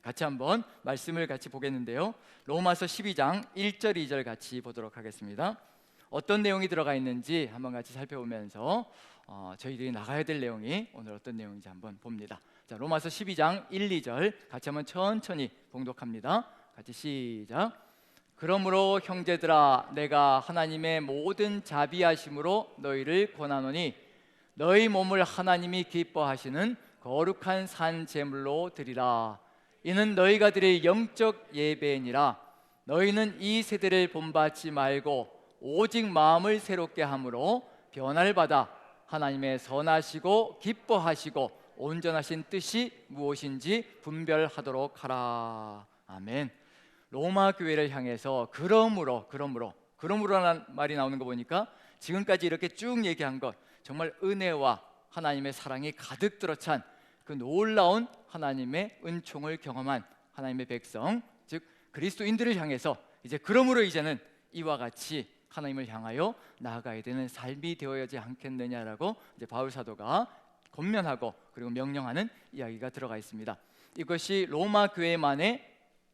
같이 한번 말씀을 같이 보겠는데요. 로마서 12장 1절 2절 같이 보도록 하겠습니다. 어떤 내용이 들어가 있는지 한번 같이 살펴보면서 저희들이 나가야 될 내용이 오늘 어떤 내용인지 한번 봅니다. 자, 로마서 12장 1, 2절 같이 한번 천천히 봉독합니다. 같이 시작. 그러므로 형제들아, 내가 하나님의 모든 자비하심으로 너희를 권하노니 너희 몸을 하나님이 기뻐하시는 거룩한 산 제물로 드리라. 이는 너희가 드릴 영적 예배니라. 너희는 이 세대를 본받지 말고 오직 마음을 새롭게 함으로 변화를 받아 하나님의 선하시고 기뻐하시고 온전하신 뜻이 무엇인지 분별하도록 하라. 아멘. 로마 교회를 향해서 그러므로라는 말이 나오는 거 보니까 지금까지 이렇게 쭉 얘기한 것, 정말 은혜와 하나님의 사랑이 가득 들어찬 그 놀라운 하나님의 은총을 경험한 하나님의 백성, 즉 그리스도인들을 향해서 그러므로 이제는 이와 같이 하나님을 향하여 나아가야 되는 삶이 되어야지 않겠느냐라고 바울 사도가 권면하고 그리고 명령하는 이야기가 들어가 있습니다. 이것이 로마 교회만의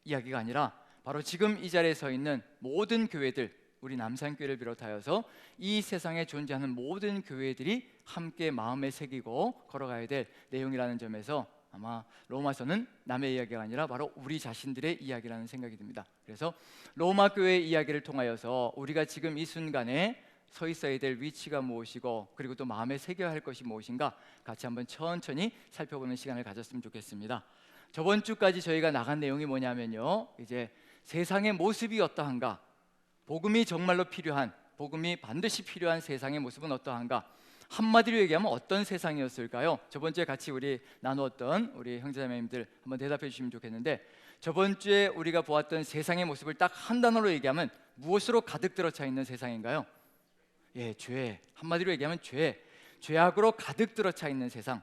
이야기가 아니라 바로 지금 이 자리에 서 있는 모든 교회들, 우리 남산교회를 비롯하여서 이 세상에 존재하는 모든 교회들이 함께 마음에 새기고 걸어가야 될 내용이라는 점에서 아마 로마서는 남의 이야기가 아니라 바로 우리 자신들의 이야기라는 생각이 듭니다. 그래서 로마 교회의 이야기를 통하여서 우리가 지금 이 순간에 서 있어야 될 위치가 무엇이고 그리고 또 마음에 새겨야 할 것이 무엇인가 같이 한번 천천히 살펴보는 시간을 가졌으면 좋겠습니다. 저번 주까지 저희가 나간 내용이 뭐냐면요, 이제 세상의 모습이 어떠한가, 복음이 정말로 필요한, 복음이 반드시 필요한 세상의 모습은 어떠한가, 한마디로 얘기하면 어떤 세상이었을까요? 저번 주에 같이 우리 나누었던 우리 형제자매님들 한번 대답해 주시면 좋겠는데, 저번 주에 우리가 보았던 세상의 모습을 딱 한 단어로 얘기하면 무엇으로 가득 들어차 있는 세상인가요? 예, 죄. 한마디로 얘기하면 죄악으로 가득 들어차 있는 세상.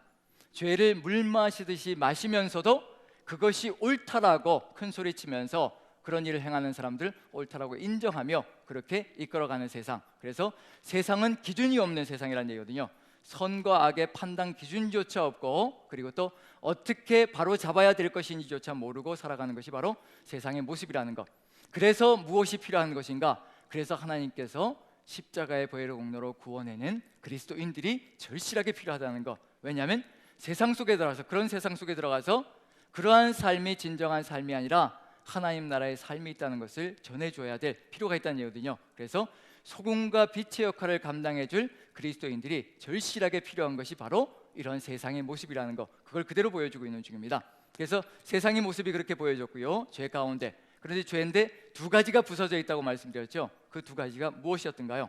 죄를 물 마시듯이 마시면서도 그것이 옳다라고 큰 소리치면서 그런 일을 행하는 사람들 옳다라고 인정하며 그렇게 이끌어가는 세상. 그래서 세상은 기준이 없는 세상이라는 얘기거든요. 선과 악의 판단 기준조차 없고, 그리고 또 어떻게 바로 잡아야 될 것인지조차 모르고 살아가는 것이 바로 세상의 모습이라는 것. 그래서 무엇이 필요한 것인가? 그래서 하나님께서 십자가의 보혈의 공로로 구원해낸 그리스도인들이 절실하게 필요하다는 것. 왜냐하면 세상 속에 들어가서, 그런 세상 속에 들어가서 그러한 삶이 진정한 삶이 아니라 하나님 나라의 삶이 있다는 것을 전해줘야 될 필요가 있다는 얘기거든요. 그래서 소금과 빛의 역할을 감당해줄 그리스도인들이 절실하게 필요한 것이 바로 이런 세상의 모습이라는 것, 그걸 그대로 보여주고 있는 중입니다. 그래서 세상의 모습이 그렇게 보여졌고요, 죄 가운데. 그런데 죄인데 두 가지가 부서져 있다고 말씀드렸죠. 그 두 가지가 무엇이었던가요?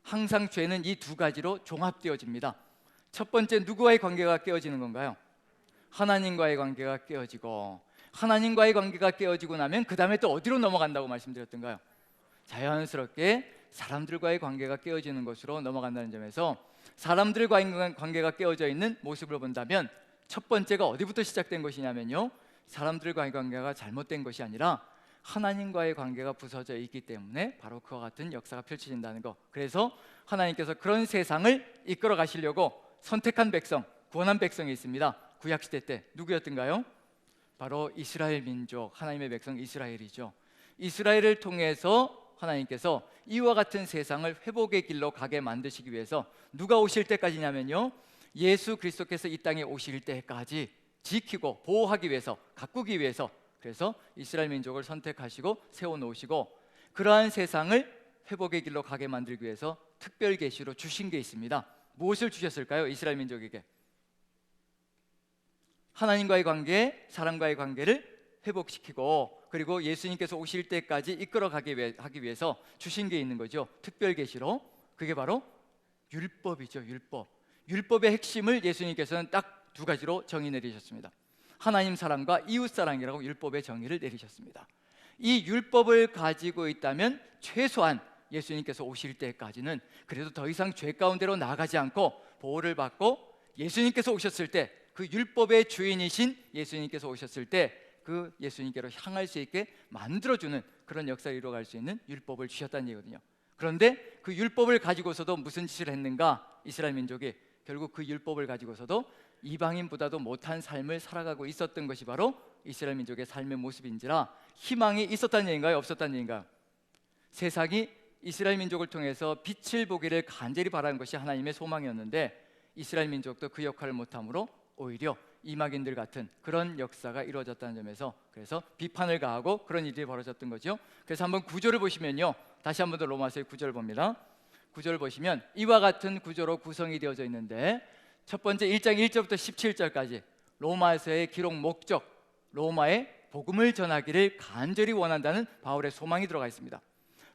항상 죄는 이 두 가지로 종합되어집니다. 첫 번째, 누구와의 관계가 깨어지는 건가요? 하나님과의 관계가 깨어지고, 하나님과의 관계가 깨어지고 나면 그 다음에 또 어디로 넘어간다고 말씀드렸던가요? 자연스럽게 사람들과의 관계가 깨어지는 것으로 넘어간다는 점에서 사람들과의 관계가 깨어져 있는 모습을 본다면 첫 번째가 어디부터 시작된 것이냐면요, 사람들과의 관계가 잘못된 것이 아니라 하나님과의 관계가 부서져 있기 때문에 바로 그와 같은 역사가 펼쳐진다는 것. 그래서 하나님께서 그런 세상을 이끌어 가시려고 선택한 백성, 구원한 백성이 있습니다. 구약시대 때 누구였던가요? 바로 이스라엘 민족, 하나님의 백성 이스라엘이죠. 이스라엘을 통해서 하나님께서 이와 같은 세상을 회복의 길로 가게 만드시기 위해서 누가 오실 때까지냐면요, 예수 그리스도께서 이 땅에 오실 때까지 지키고 보호하기 위해서, 가꾸기 위해서, 그래서 이스라엘 민족을 선택하시고 세워놓으시고 그러한 세상을 회복의 길로 가게 만들기 위해서 특별 계시로 주신 게 있습니다. 무엇을 주셨을까요? 이스라엘 민족에게 하나님과의 관계, 사람과의 관계를 회복시키고 그리고 예수님께서 오실 때까지 이끌어가기 하기 위해서 주신 게 있는 거죠. 특별 계시로. 그게 바로 율법이죠. 율법의 핵심을 예수님께서는 딱 두 가지로 정의 내리셨습니다. 하나님 사랑과 이웃 사랑이라고 율법의 정의를 내리셨습니다. 이 율법을 가지고 있다면 최소한 예수님께서 오실 때까지는 그래도 더 이상 죄 가운데로 나가지 않고 보호를 받고, 예수님께서 오셨을 때, 그 율법의 주인이신 예수님께서 오셨을 때 그 예수님께로 향할 수 있게 만들어주는 그런 역사를 이루어갈 수 있는 율법을 주셨다는 얘기거든요. 그런데 그 율법을 가지고서도 무슨 짓을 했는가? 이스라엘 민족이 결국 그 율법을 가지고서도 이방인보다도 못한 삶을 살아가고 있었던 것이 바로 이스라엘 민족의 삶의 모습인지라 희망이 있었다는 얘기인가요? 없었다는 얘기인가요? 세상이 이스라엘 민족을 통해서 빛을 보기를 간절히 바라는 것이 하나님의 소망이었는데 이스라엘 민족도 그 역할을 못함으로 오히려 이방인들 같은 그런 역사가 이루어졌다는 점에서 그래서 비판을 가하고 그런 일이 벌어졌던 거죠. 그래서 한번 구조를 보시면요, 다시 한번 더 로마서의 구조를 봅니다. 구조를 보시면 이와 같은 구조로 구성이 되어져 있는데 첫 번째 1장 1절부터 17절까지 로마서의 기록 목적, 로마에 복음을 전하기를 간절히 원한다는 바울의 소망이 들어가 있습니다.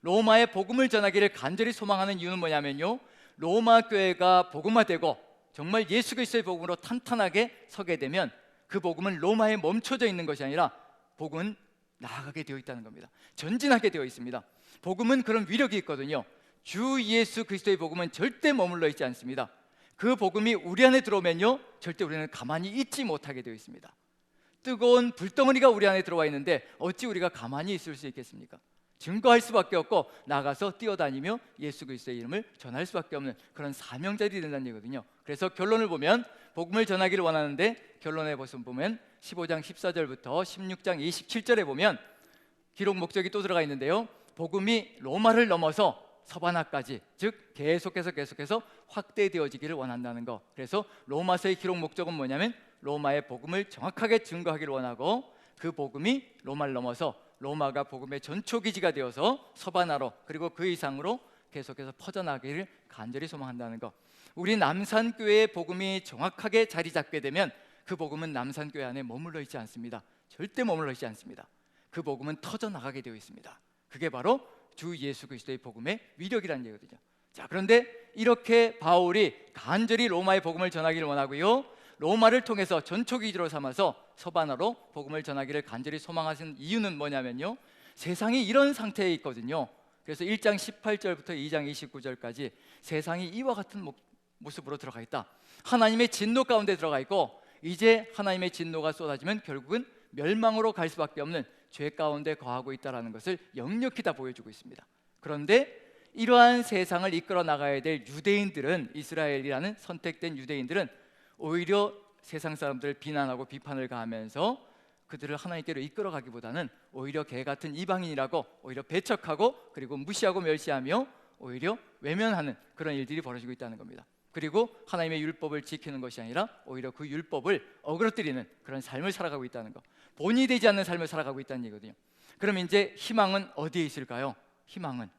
로마에 복음을 전하기를 간절히 소망하는 이유는 뭐냐면요, 로마 교회가 복음화되고 정말 예수 그리스도의 복음으로 탄탄하게 서게 되면 그 복음은 로마에 멈춰져 있는 것이 아니라 복음은 나아가게 되어 있다는 겁니다. 전진하게 되어 있습니다. 복음은 그런 위력이 있거든요. 주 예수 그리스도의 복음은 절대 머물러 있지 않습니다. 그 복음이 우리 안에 들어오면요, 절대 우리는 가만히 있지 못하게 되어 있습니다. 뜨거운 불덩어리가 우리 안에 들어와 있는데 어찌 우리가 가만히 있을 수 있겠습니까? 증거할 수밖에 없고 나가서 뛰어다니며 예수 그리스도의 이름을 전할 수밖에 없는 그런 사명자들이 된다는 얘기거든요. 그래서 결론을 보면 복음을 전하기를 원하는데 결론에 보면 15장 14절부터 16장 27절에 보면 기록 목적이 또 들어가 있는데요, 복음이 로마를 넘어서 서바나까지, 즉 계속해서 확대되어지기를 원한다는 거. 그래서 로마서의 기록 목적은 뭐냐면 로마의 복음을 정확하게 증거하기를 원하고 그 복음이 로마를 넘어서 로마가 복음의 전초기지가 되어서 서바나로 그리고 그 이상으로 계속해서 퍼져나가기를 간절히 소망한다는 것. 우리 남산교회의 복음이 정확하게 자리 잡게 되면 그 복음은 남산교회 안에 머물러 있지 않습니다. 절대 머물러 있지 않습니다. 그 복음은 터져나가게 되어 있습니다. 그게 바로 주 예수 그리스도의 복음의 위력이라는 얘기거든요. 자, 그런데 이렇게 바울이 간절히 로마의 복음을 전하기를 원하고요, 로마를 통해서 전초기지로 삼아서 서바나로 복음을 전하기를 간절히 소망하신 이유는 뭐냐면요, 세상이 이런 상태에 있거든요. 그래서 1장 18절부터 2장 29절까지 세상이 이와 같은 모습으로 들어가 있다. 하나님의 진노 가운데 들어가 있고 이제 하나님의 진노가 쏟아지면 결국은 멸망으로 갈 수밖에 없는 죄 가운데 거하고 있다는 것을 역력히 다 보여주고 있습니다. 그런데 이러한 세상을 이끌어 나가야 될 유대인들은, 이스라엘이라는 선택된 유대인들은 오히려 세상 사람들을 비난하고 비판을 가하면서 그들을 하나님께로 이끌어가기보다는 오히려 개 같은 이방인이라고 오히려 배척하고 그리고 무시하고 멸시하며 오히려 외면하는 그런 일들이 벌어지고 있다는 겁니다. 그리고 하나님의 율법을 지키는 것이 아니라 오히려 그 율법을 어그러뜨리는 그런 삶을 살아가고 있다는 것, 본이 되지 않는 삶을 살아가고 있다는 얘기거든요. 그럼 이제 희망은 어디에 있을까요? 희망은,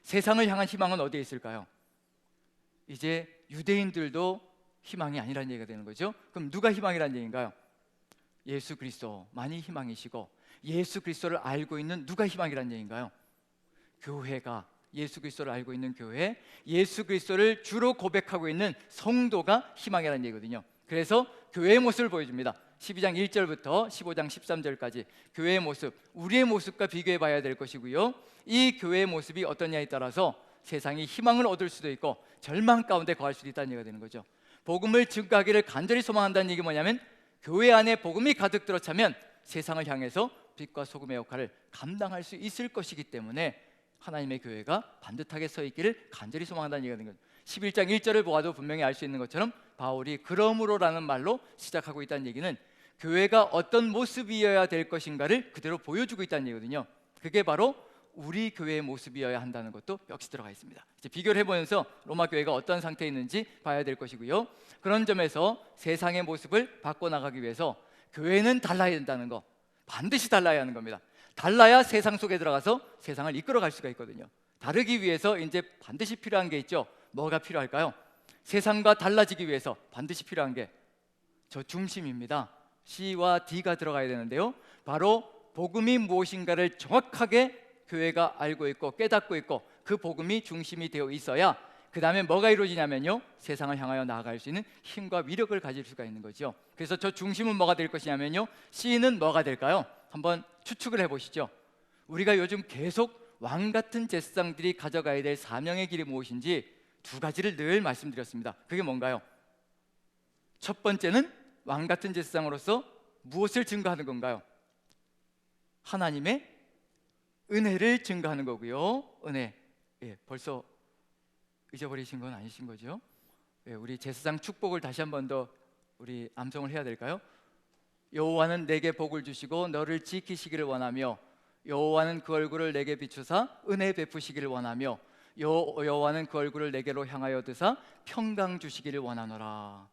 세상을 향한 희망은 어디에 있을까요? 이제 유대인들도 희망이 아니라는 얘기가 되는 거죠. 그럼 누가 희망이라는 얘기인가요? 예수 그리스도만이 희망이시고 예수 그리스도를 알고 있는 누가 희망이라는 얘기인가요? 교회가, 예수 그리스도를 알고 있는 교회, 예수 그리스도를 주로 고백하고 있는 성도가 희망이라는 얘기거든요. 그래서 교회의 모습을 보여줍니다. 12장 1절부터 15장 13절까지 교회의 모습, 우리의 모습과 비교해 봐야 될 것이고요, 이 교회의 모습이 어떠냐에 따라서 세상이 희망을 얻을 수도 있고 절망 가운데 거할 수도 있다는 얘기가 되는 거죠. 복음을 증거하기를 간절히 소망한다는 얘기 뭐냐면 교회 안에 복음이 가득 들어차면 세상을 향해서 빛과 소금의 역할을 감당할 수 있을 것이기 때문에 하나님의 교회가 반듯하게 서 있기를 간절히 소망한다는 얘기가 되는 거죠. 11장 1절을 보아도 분명히 알 수 있는 것처럼 바울이 그러므로라는 말로 시작하고 있다는 얘기는 교회가 어떤 모습이어야 될 것인가를 그대로 보여주고 있다는 얘기거든요. 그게 바로 우리 교회의 모습이어야 한다는 것도 역시 들어가 있습니다. 이제 비교를 해보면서 로마 교회가 어떤 상태에 있는지 봐야 될 것이고요, 그런 점에서 세상의 모습을 바꿔나가기 위해서 교회는 달라야 된다는 거, 반드시 달라야 하는 겁니다. 달라야 세상 속에 들어가서 세상을 이끌어갈 수가 있거든요. 다르기 위해서 이제 반드시 필요한 게 있죠. 뭐가 필요할까요? 세상과 달라지기 위해서 반드시 필요한 게 저 중심입니다. C와 D가 들어가야 되는데요, 바로 복음이 무엇인가를 정확하게 교회가 알고 있고 깨닫고 있고 그 복음이 중심이 되어 있어야 그 다음에 뭐가 이루어지냐면요, 세상을 향하여 나아갈 수 있는 힘과 위력을 가질 수가 있는 거죠. 그래서 저 중심은 뭐가 될 것이냐면요, C는 뭐가 될까요? 한번 추측을 해보시죠. 우리가 요즘 계속 왕같은 제사장들이 가져가야 될 사명의 길이 무엇인지 두 가지를 늘 말씀드렸습니다. 그게 뭔가요? 첫 번째는 왕같은 제사장으로서 무엇을 증거하는 건가요? 하나님의 은혜를 증거하는 거고요. 은혜, 벌써 잊어버리신 건 아니신 거죠? 우리 제사장 축복을 다시 한 번 더 우리 암송을 해야 될까요? 여호와는 내게 복을 주시고 너를 지키시기를 원하며 여호와는 그 얼굴을 내게 비추사 은혜 베푸시기를 원하며 여호와는 그 얼굴을 내게로 향하여 드사 평강 주시기를 원하노라.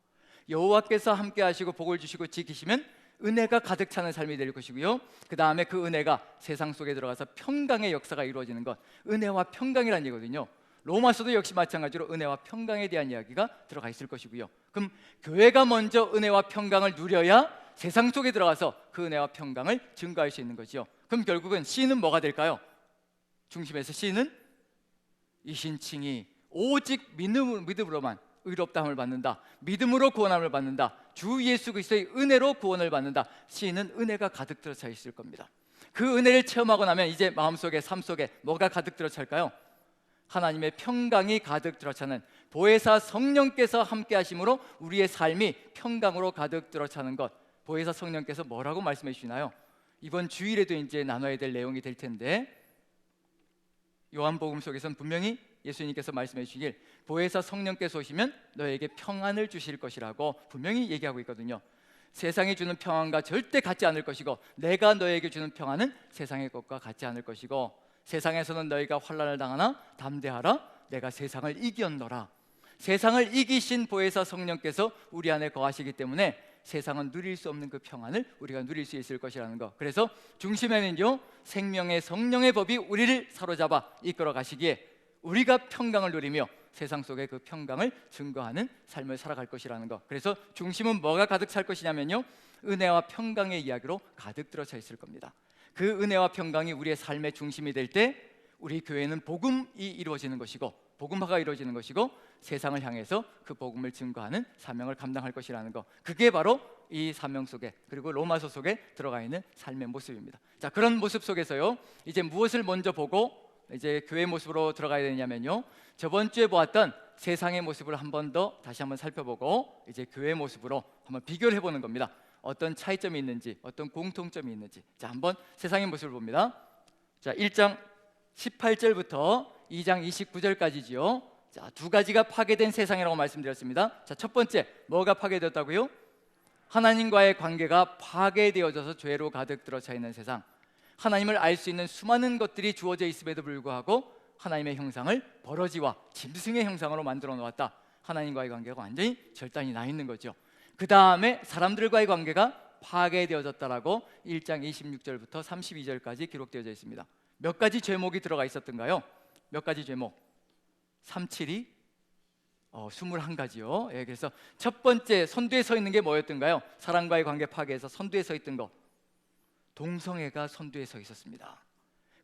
여호와께서 함께 하시고 복을 주시고 지키시면 은혜가 가득 차는 삶이 될 것이고요, 그 다음에 그 은혜가 세상 속에 들어가서 평강의 역사가 이루어지는 것, 은혜와 평강이라는 얘기거든요. 로마서도 역시 마찬가지로 은혜와 평강에 대한 이야기가 들어가 있을 것이고요. 그럼 교회가 먼저 은혜와 평강을 누려야 세상 속에 들어가서 그 은혜와 평강을 증거할 수 있는 거죠. 그럼 결국은 C는 뭐가 될까요? 중심에서 C는 이신칭이 오직 믿음으로만 의롭다함을 받는다, 믿음으로 구원함을 받는다, 주 예수 그리스도의 은혜로 구원을 받는다. C는 은혜가 가득 들어 차 있을 겁니다. 그 은혜를 체험하고 나면 이제 마음속에, 삶 속에 뭐가 가득 들어 찰까요? 하나님의 평강이 가득 들어 차는, 보혜사 성령께서 함께 하심으로 우리의 삶이 평강으로 가득 들어 차는 것. 보혜사 성령께서 뭐라고 말씀해 주시나요? 이번 주일에도 이제 나눠야 될 내용이 될 텐데, 요한복음 속에서는 분명히 예수님께서 말씀해 주시길 보혜사 성령께서 오시면 너에게 평안을 주실 것이라고 분명히 얘기하고 있거든요. 세상이 주는 평안과 절대 같지 않을 것이고, 내가 너에게 주는 평안은 세상의 것과 같지 않을 것이고, 세상에서는 너희가 환난을 당하나 담대하라, 내가 세상을 이겼노라. 세상을 이기신 보혜사 성령께서 우리 안에 거하시기 때문에 세상은 누릴 수 없는 그 평안을 우리가 누릴 수 있을 것이라는 것. 그래서 중심에는요, 생명의 성령의 법이 우리를 사로잡아 이끌어 가시기에 우리가 평강을 누리며 세상 속에 그 평강을 증거하는 삶을 살아갈 것이라는 것. 그래서 중심은 뭐가 가득 찰 것이냐면요, 은혜와 평강의 이야기로 가득 들어 차 있을 겁니다. 그 은혜와 평강이 우리의 삶의 중심이 될 때 우리 교회는 복음이 이루어지는 것이고, 복음화가 이루어지는 것이고, 세상을 향해서 그 복음을 증거하는 사명을 감당할 것이라는 것. 그게 바로 이 사명 속에, 그리고 로마서 속에 들어가 있는 삶의 모습입니다. 자, 그런 모습 속에서요, 이제 무엇을 먼저 보고 이제 교회 모습으로 들어가야 되냐면요, 저번 주에 보았던 세상의 모습을 한 번 더 다시 한번 살펴보고 이제 교회 모습으로 한번 비교를 해보는 겁니다. 어떤 차이점이 있는지, 어떤 공통점이 있는지. 자, 한번 세상의 모습을 봅니다. 자, 1장 18절부터 2장 29절까지지요. 자, 두 가지가 파괴된 세상이라고 말씀드렸습니다. 자, 첫 번째, 뭐가 파괴되었다고요? 하나님과의 관계가 파괴되어져서 죄로 가득 들어차 있는 세상. 하나님을 알 수 있는 수많은 것들이 주어져 있음에도 불구하고 하나님의 형상을 버러지와 짐승의 형상으로 만들어 놓았다. 하나님과의 관계가 완전히 절단이 나 있는 거죠. 그 다음에 사람들과의 관계가 파괴되어졌다라고 1장 26절부터 32절까지 기록되어져 있습니다. 몇 가지 죄목이 들어가 있었던가요? 몇 가지 죄목? 372 21가지요. 예, 그래서 첫 번째 선두에 서 있는 게 뭐였던가요? 사람과의 관계 파괴에서 선두에 서 있던 거, 동성애가 선두에 서 있었습니다.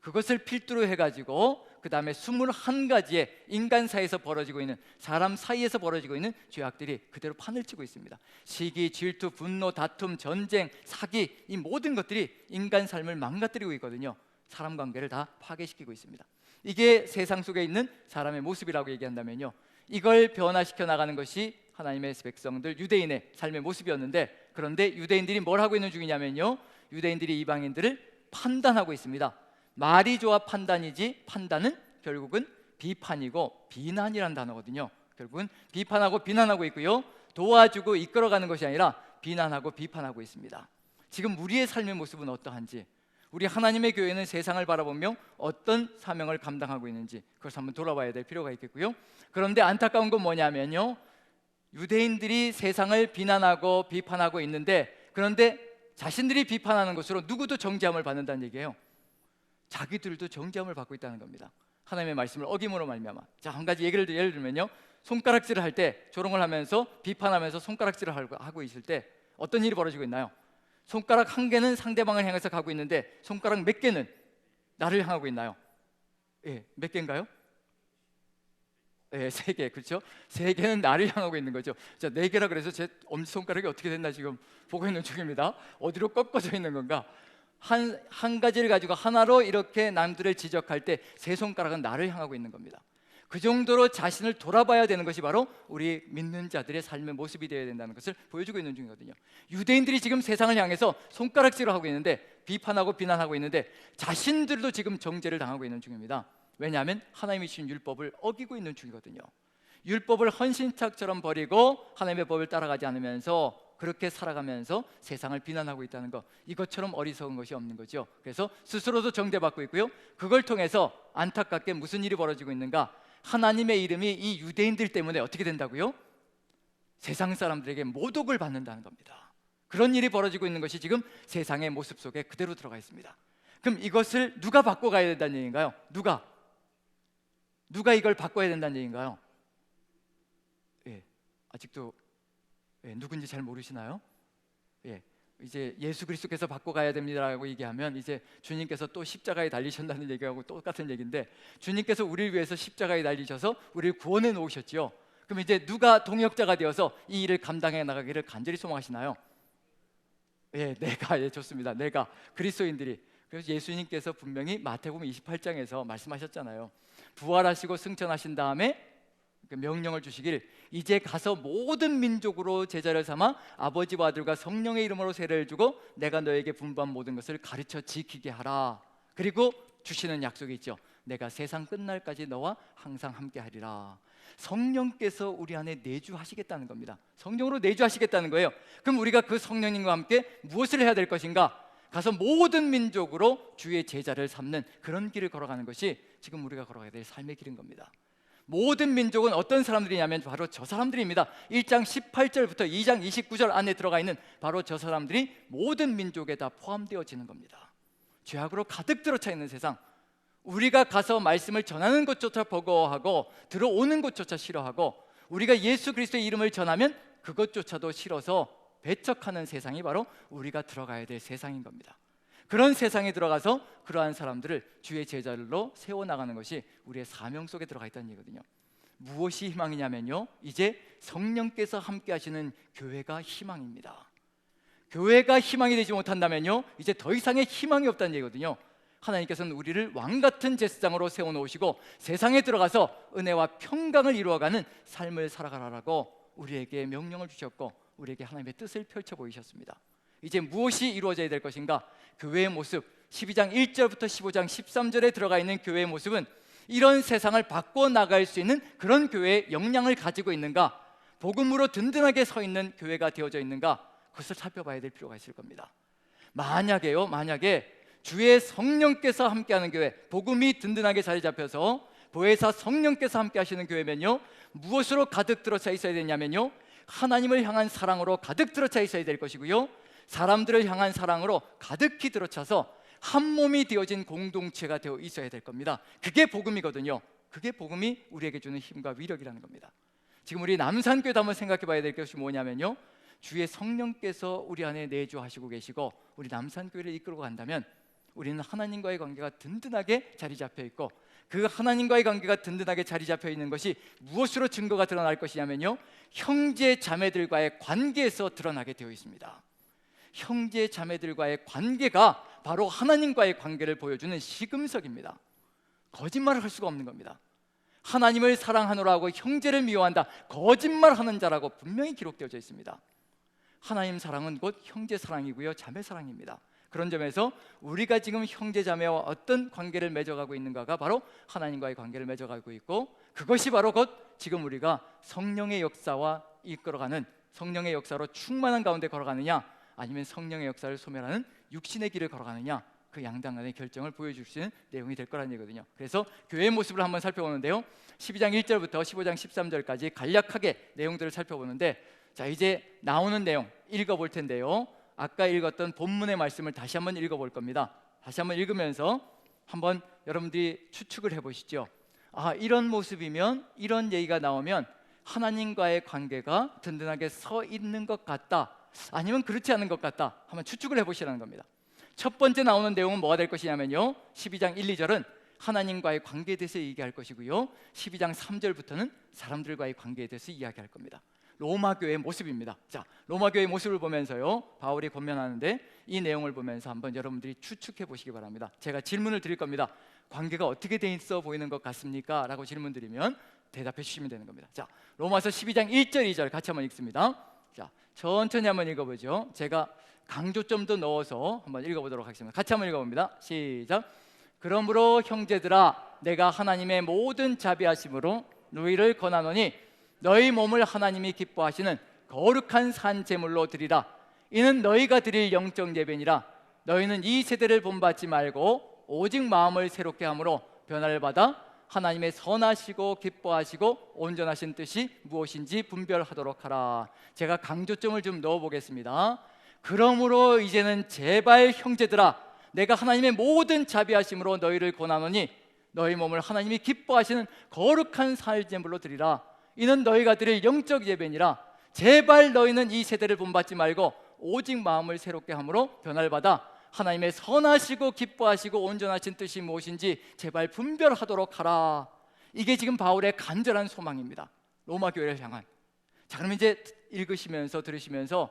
그것을 필두로 해가지고 그 다음에 21가지의 인간 사이에서 벌어지고 있는, 사람 사이에서 벌어지고 있는 죄악들이 그대로 판을 치고 있습니다. 시기, 질투, 분노, 다툼, 전쟁, 사기, 이 모든 것들이 인간 삶을 망가뜨리고 있거든요. 사람 관계를 다 파괴시키고 있습니다. 이게 세상 속에 있는 사람의 모습이라고 얘기한다면요, 이걸 변화시켜 나가는 것이 하나님의 백성들, 유대인의 삶의 모습이었는데, 그런데 유대인들이 뭘 하고 있는 중이냐면요, 유대인들이 이방인들을 판단하고 있습니다. 말이 좋아 판단이지, 판단은 결국은 비판이고 비난이라는 단어거든요. 결국은 비판하고 비난하고 있고요, 도와주고 이끌어가는 것이 아니라 비난하고 비판하고 있습니다. 지금 우리의 삶의 모습은 어떠한지, 우리 하나님의 교회는 세상을 바라보며 어떤 사명을 감당하고 있는지, 그것을 한번 돌아봐야 될 필요가 있겠고요. 그런데 안타까운 건 뭐냐면요, 유대인들이 세상을 비난하고 비판하고 있는데, 그런데 자신들이 비판하는 것으로 누구도 정죄함을 받는다는 얘기예요. 자기들도 정죄함을 받고 있다는 겁니다. 하나님의 말씀을 어김으로 말미암아. 자, 한 가지 예를 들면요, 손가락질을 할 때, 조롱을 하면서 비판하면서 손가락질을 하고 있을 때 어떤 일이 벌어지고 있나요? 손가락 한 개는 상대방을 향해서 가고 있는데 손가락 몇 개는 나를 향하고 있나요? 예, 몇 개인가요? 예, 3개, 그렇죠? 3개는 나를 향하고 있는 거죠. 자, 4개라 그래서 제 엄지손가락이 어떻게 됐나 지금 보고 있는 중입니다. 어디로 꺾어져 있는 건가? 한 가지를 가지고 하나로 이렇게 남들을 지적할 때 3손가락은 나를 향하고 있는 겁니다. 그 정도로 자신을 돌아봐야 되는 것이 바로 우리 믿는 자들의 삶의 모습이 되어야 된다는 것을 보여주고 있는 중이거든요. 유대인들이 지금 세상을 향해서 손가락질을 하고 있는데, 비판하고 비난하고 있는데, 자신들도 지금 정죄를 당하고 있는 중입니다. 왜냐하면 하나님이 주신 율법을 어기고 있는 중이거든요. 율법을 헌신짝처럼 버리고 하나님의 법을 따라가지 않으면서 그렇게 살아가면서 세상을 비난하고 있다는 것, 이것처럼 어리석은 것이 없는 거죠. 그래서 스스로도 정죄받고 있고요, 그걸 통해서 안타깝게 무슨 일이 벌어지고 있는가? 하나님의 이름이 이 유대인들 때문에 어떻게 된다고요? 세상 사람들에게 모독을 받는다는 겁니다. 그런 일이 벌어지고 있는 것이 지금 세상의 모습 속에 그대로 들어가 있습니다. 그럼 이것을 누가 바꿔가야 된다는 얘기인가요? 누가 이걸 바꿔야 된다는 얘기인가요? 아직도 누군지 잘 모르시나요? 이제 예수 그리스도께서 바꿔가야 됩니다라고 얘기하면 이제 주님께서 또 십자가에 달리셨다는 얘기하고 똑같은 얘기인데, 주님께서 우리를 위해서 십자가에 달리셔서 우리를 구원해 놓으셨죠. 그럼 이제 누가 동역자가 되어서 이 일을 감당해 나가기를 간절히 소망하시나요? 내가 좋습니다. 내가 그리스도인들이. 그래서 예수님께서 분명히 마태복음 28장에서 말씀하셨잖아요. 부활하시고 승천하신 다음에 명령을 주시길, 이제 가서 모든 민족으로 제자를 삼아 아버지와 아들과 성령의 이름으로 세례를 주고 내가 너에게 분부한 모든 것을 가르쳐 지키게 하라. 그리고 주시는 약속이 있죠. 내가 세상 끝날까지 너와 항상 함께 하리라. 성령께서 우리 안에 내주하시겠다는 겁니다. 성령으로 내주하시겠다는 거예요. 그럼 우리가 그 성령님과 함께 무엇을 해야 될 것인가? 가서 모든 민족으로 주의 제자를 삼는 그런 길을 걸어가는 것이 지금 우리가 걸어가야 될 삶의 길인 겁니다. 모든 민족은 어떤 사람들이냐면 바로 저 사람들입니다. 1장 18절부터 2장 29절 안에 들어가 있는 바로 저 사람들이 모든 민족에 다 포함되어지는 겁니다. 죄악으로 가득 들어차 있는 세상, 우리가 가서 말씀을 전하는 것조차 버거워하고 들어오는 것조차 싫어하고, 우리가 예수 그리스도의 이름을 전하면 그것조차도 싫어서 배척하는 세상이 바로 우리가 들어가야 될 세상인 겁니다. 그런 세상에 들어가서 그러한 사람들을 주의 제자들로 세워나가는 것이 우리의 사명 속에 들어가 있다는 얘기거든요. 무엇이 희망이냐면요, 이제 성령께서 함께 하시는 교회가 희망입니다. 교회가 희망이 되지 못한다면요, 이제 더 이상의 희망이 없다는 얘기거든요. 하나님께서는 우리를 왕같은 제사장으로 세워놓으시고 세상에 들어가서 은혜와 평강을 이루어가는 삶을 살아가라고 우리에게 명령을 주셨고, 우리에게 하나님의 뜻을 펼쳐 보이셨습니다. 이제 무엇이 이루어져야 될 것인가? 교회의 모습, 12장 1절부터 15장 13절에 들어가 있는 교회의 모습은 이런 세상을 바꿔 나갈 수 있는 그런 교회의 역량을 가지고 있는가? 복음으로 든든하게 서 있는 교회가 되어져 있는가? 그것을 살펴봐야 될 필요가 있을 겁니다. 만약에 주의 성령께서 함께하는 교회, 복음이 든든하게 자리 잡혀서 보혜사 성령께서 함께 하시는 교회면요, 무엇으로 가득 들어차 있어야 되냐면요, 하나님을 향한 사랑으로 가득 들어차 있어야 될 것이고요, 사람들을 향한 사랑으로 가득히 들어차서 한 몸이 되어진 공동체가 되어 있어야 될 겁니다. 그게 복음이거든요. 그게 복음이 우리에게 주는 힘과 위력이라는 겁니다. 지금 우리 남산교회도 한번 생각해 봐야 될 것이 뭐냐면요, 주의 성령께서 우리 안에 내주하시고 계시고 우리 남산교회를 이끌고 간다면 우리는 하나님과의 관계가 든든하게 자리 잡혀 있고, 그 하나님과의 관계가 든든하게 자리 잡혀 있는 것이 무엇으로 증거가 드러날 것이냐면요, 형제 자매들과의 관계에서 드러나게 되어 있습니다. 형제 자매들과의 관계가 바로 하나님과의 관계를 보여주는 시금석입니다. 거짓말을 할 수가 없는 겁니다. 하나님을 사랑하노라 하고 형제를 미워한다, 거짓말하는 자라고 분명히 기록되어져 있습니다. 하나님 사랑은 곧 형제 사랑이고요, 자매 사랑입니다. 그런 점에서 우리가 지금 형제 자매와 어떤 관계를 맺어가고 있는가가 바로 하나님과의 관계를 맺어가고 있고, 그것이 바로 곧 지금 우리가 성령의 역사와 이끌어가는, 성령의 역사로 충만한 가운데 걸어가느냐, 아니면 성령의 역사를 소멸하는 육신의 길을 걸어가느냐, 그 양당간의 결정을 보여줄 수 있는 내용이 될 거라는 얘기거든요. 그래서 교회의 모습을 한번 살펴보는데요, 12장 1절부터 15장 13절까지 간략하게 내용들을 살펴보는데, 자, 이제 나오는 내용 읽어볼 텐데요, 아까 읽었던 본문의 말씀을 다시 한번 읽어볼 겁니다. 다시 한번 읽으면서 한번 여러분들이 추측을 해보시죠. 이런 모습이면, 이런 얘기가 나오면 하나님과의 관계가 든든하게 서 있는 것 같다, 아니면 그렇지 않은 것 같다, 한번 추측을 해보시라는 겁니다. 첫 번째 나오는 내용은 뭐가 될 것이냐면요, 12장 1, 2절은 하나님과의 관계에 대해서 얘기할 것이고요, 12장 3절부터는 사람들과의 관계에 대해서 이야기할 겁니다. 로마 교회의 모습입니다. 자, 로마 교회의 모습을 보면서요, 바울이 권면하는데 이 내용을 보면서 한번 여러분들이 추측해 보시기 바랍니다. 제가 질문을 드릴 겁니다. 관계가 어떻게 돼 있어 보이는 것 같습니까? 라고 질문 드리면 대답해 주시면 되는 겁니다. 자, 로마서 12장 1절 2절 같이 한번 읽습니다. 자, 천천히 한번 읽어보죠. 제가 강조점도 넣어서 한번 읽어보도록 하겠습니다. 같이 한번 읽어봅니다. 시작. 그러므로 형제들아, 내가 하나님의 모든 자비하심으로 너희를 권하노니 너희 몸을 하나님이 기뻐하시는 거룩한 산 제물로 드리라. 이는 너희가 드릴 영적 예배니라. 너희는 이 세대를 본받지 말고 오직 마음을 새롭게 함으로 변화를 받아 하나님의 선하시고 기뻐하시고 온전하신 뜻이 무엇인지 분별하도록 하라. 제가 강조점을 좀 넣어보겠습니다. 그러므로 이제는 제발 형제들아, 내가 하나님의 모든 자비하심으로 너희를 권하노니 너희 몸을 하나님이 기뻐하시는 거룩한 살제물로 드리라. 이는 너희가 드릴 영적 예배니라. 제발 너희는 이 세대를 본받지 말고 오직 마음을 새롭게 함으로 변화를 받아 하나님의 선하시고 기뻐하시고 온전하신 뜻이 무엇인지 제발 분별하도록 하라. 이게 지금 바울의 간절한 소망입니다. 로마 교회를 향한. 자, 그럼 이제 읽으시면서 들으시면서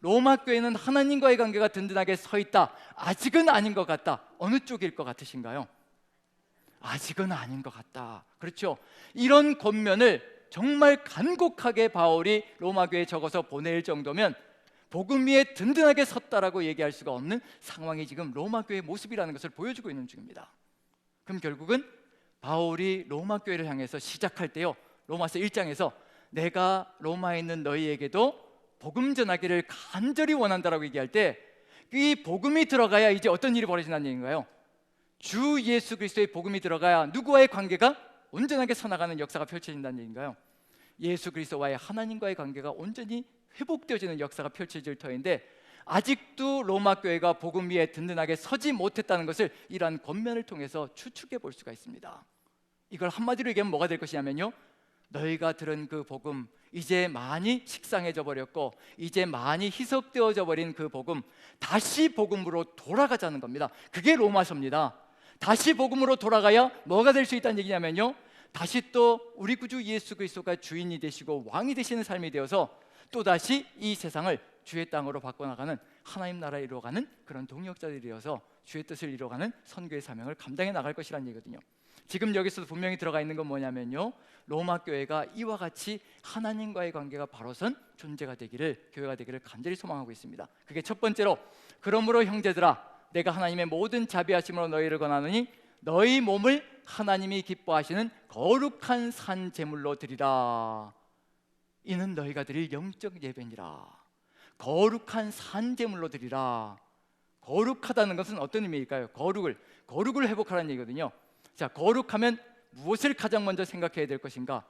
로마 교회는 하나님과의 관계가 든든하게 서 있다. 아직은 아닌 것 같다. 어느 쪽일 것 같으신가요? 아직은 아닌 것 같다. 그렇죠? 이런 권면을 정말 간곡하게 바울이 로마 교회에 적어서 보낼 정도면 복음 위에 든든하게 섰다라고 얘기할 수가 없는 상황이 지금 로마 교회의 모습이라는 것을 보여주고 있는 중입니다. 그럼 결국은 바울이 로마 교회를 향해서 시작할 때요, 로마서 1장에서 내가 로마에 있는 너희에게도 복음 전하기를 간절히 원한다라고 얘기할 때 이 복음이 들어가야 이제 어떤 일이 벌어진다는 얘기인가요? 주 예수 그리스도의 복음이 들어가야 누구와의 관계가 온전하게 서나가는 역사가 펼쳐진다는 얘기인가요? 예수 그리스도와의 하나님과의 관계가 온전히 회복되어지는 역사가 펼쳐질 터인데 아직도 로마 교회가 복음 위에 든든하게 서지 못했다는 것을 이러한 권면을 통해서 추측해 볼 수가 있습니다. 이걸 한마디로 얘기하면 뭐가 될 것이냐면요, 너희가 들은 그 복음, 이제 많이 식상해져 버렸고 이제 많이 희석되어져 버린 그 복음, 다시 복음으로 돌아가자는 겁니다. 그게 로마서입니다. 다시 복음으로 돌아가야 뭐가 될 수 있다는 얘기냐면요, 다시 또 우리 구주 예수 그리스도가 주인이 되시고 왕이 되시는 삶이 되어서 또다시 이 세상을 주의 땅으로 바꿔나가는 하나님 나라에 이루어가는 그런 동역자들이 되어서 주의 뜻을 이루어가는 선교의 사명을 감당해 나갈 것이라는 얘기거든요. 지금 여기서도 분명히 들어가 있는 건 뭐냐면요, 로마 교회가 이와 같이 하나님과의 관계가 바로선 존재가 되기를, 교회가 되기를 간절히 소망하고 있습니다. 그게 첫 번째로, 그러므로 형제들아, 내가 하나님의 모든 자비하심으로 너희를 권하노니 너희 몸을 하나님이 기뻐하시는 거룩한 산 제물로 드리라. 이는 너희가 드릴 영적 예배니라. 거룩한 산 제물로 드리라. 거룩하다는 것은 어떤 의미일까요? 거룩을 회복하라는 얘기거든요. 자, 거룩하면 무엇을 가장 먼저 생각해야 될 것인가?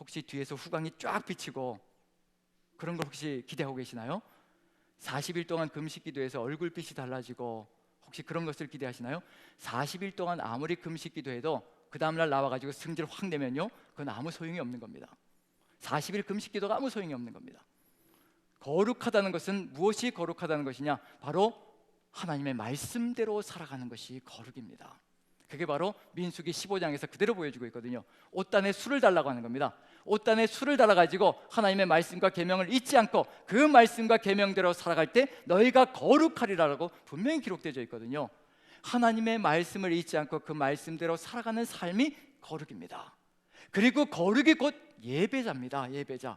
혹시 뒤에서 후광이 쫙 비치고 그런 걸 혹시 기대하고 계시나요? 40일 동안 금식 기도해서 얼굴빛이 달라지고 혹시 그런 것을 기대하시나요? 40일 동안 아무리 금식 기도해도 그 다음날 나와가지고 승질 확 내면요, 그건 아무 소용이 없는 겁니다. 40일 금식 기도가 아무 소용이 없는 겁니다. 거룩하다는 것은 무엇이 거룩하다는 것이냐? 바로 하나님의 말씀대로 살아가는 것이 거룩입니다. 그게 바로 민수기 15장에서 그대로 보여주고 있거든요. 옷단에 술을 달라고 하는 겁니다. 옷단에 술을 달아가지고 하나님의 말씀과 계명을 잊지 않고 그 말씀과 계명대로 살아갈 때 너희가 거룩하리라고 분명히 기록되어 있거든요. 하나님의 말씀을 잊지 않고 그 말씀대로 살아가는 삶이 거룩입니다. 그리고 거룩이 곧 예배자입니다. 예배자.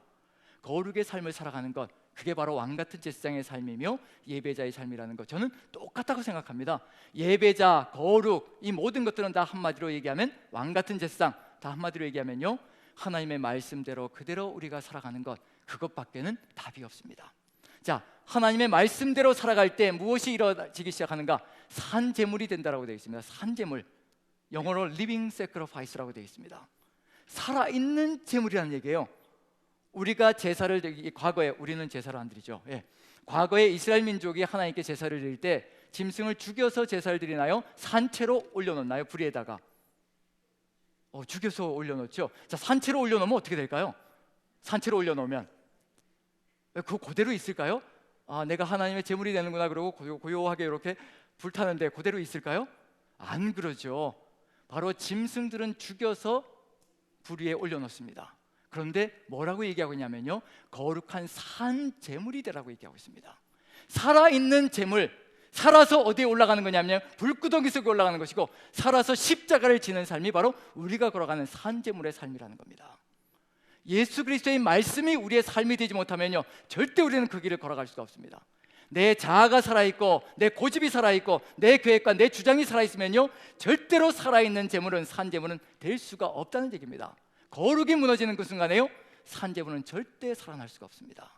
거룩의 삶을 살아가는 것, 그게 바로 왕같은 제사장의 삶이며 예배자의 삶이라는 것, 저는 똑같다고 생각합니다. 예배자, 거룩, 이 모든 것들은 다 한마디로 얘기하면 왕같은 제사장, 다 한마디로 얘기하면요, 하나님의 말씀대로 그대로 우리가 살아가는 것, 그것밖에는 답이 없습니다. 자, 하나님의 말씀대로 살아갈 때 무엇이 이루어지기 시작하는가? 산제물이 된다라고 되어 있습니다. 산제물, 영어로 living sacrifice라고 되어 있습니다. 살아있는 제물이라는 얘기예요. 우리가 제사를, 과거에 우리는 제사를 안 드리죠. 예. 과거에 이스라엘 민족이 하나님께 제사를 드릴 때 짐승을 죽여서 제사를 드리나요? 산채로 올려놓나요? 불 위에다가 죽여서 올려놓죠. 자, 산채로 올려놓으면 어떻게 될까요? 산채로 올려놓으면 그거 그대로 있을까요? 아, 내가 하나님의 제물이 되는구나 그러고 고요하게 이렇게 불타는데 그대로 있을까요? 안 그러죠. 바로 짐승들은 죽여서 불 위에 올려놓습니다. 그런데 뭐라고 얘기하고 있냐면요, 거룩한 산 제물이 되라고 얘기하고 있습니다. 살아있는 제물, 살아서 어디에 올라가는 거냐면 불구덩이 속에 올라가는 것이고, 살아서 십자가를 지는 삶이 바로 우리가 걸어가는 산 제물의 삶이라는 겁니다. 예수 그리스도의 말씀이 우리의 삶이 되지 못하면요, 절대 우리는 그 길을 걸어갈 수가 없습니다. 내 자아가 살아있고 내 고집이 살아있고 내 계획과 내 주장이 살아있으면요, 절대로 살아있는 제물은, 산 제물은 될 수가 없다는 얘기입니다. 거룩이 무너지는 그 순간에요, 산 제물은 절대 살아날 수가 없습니다.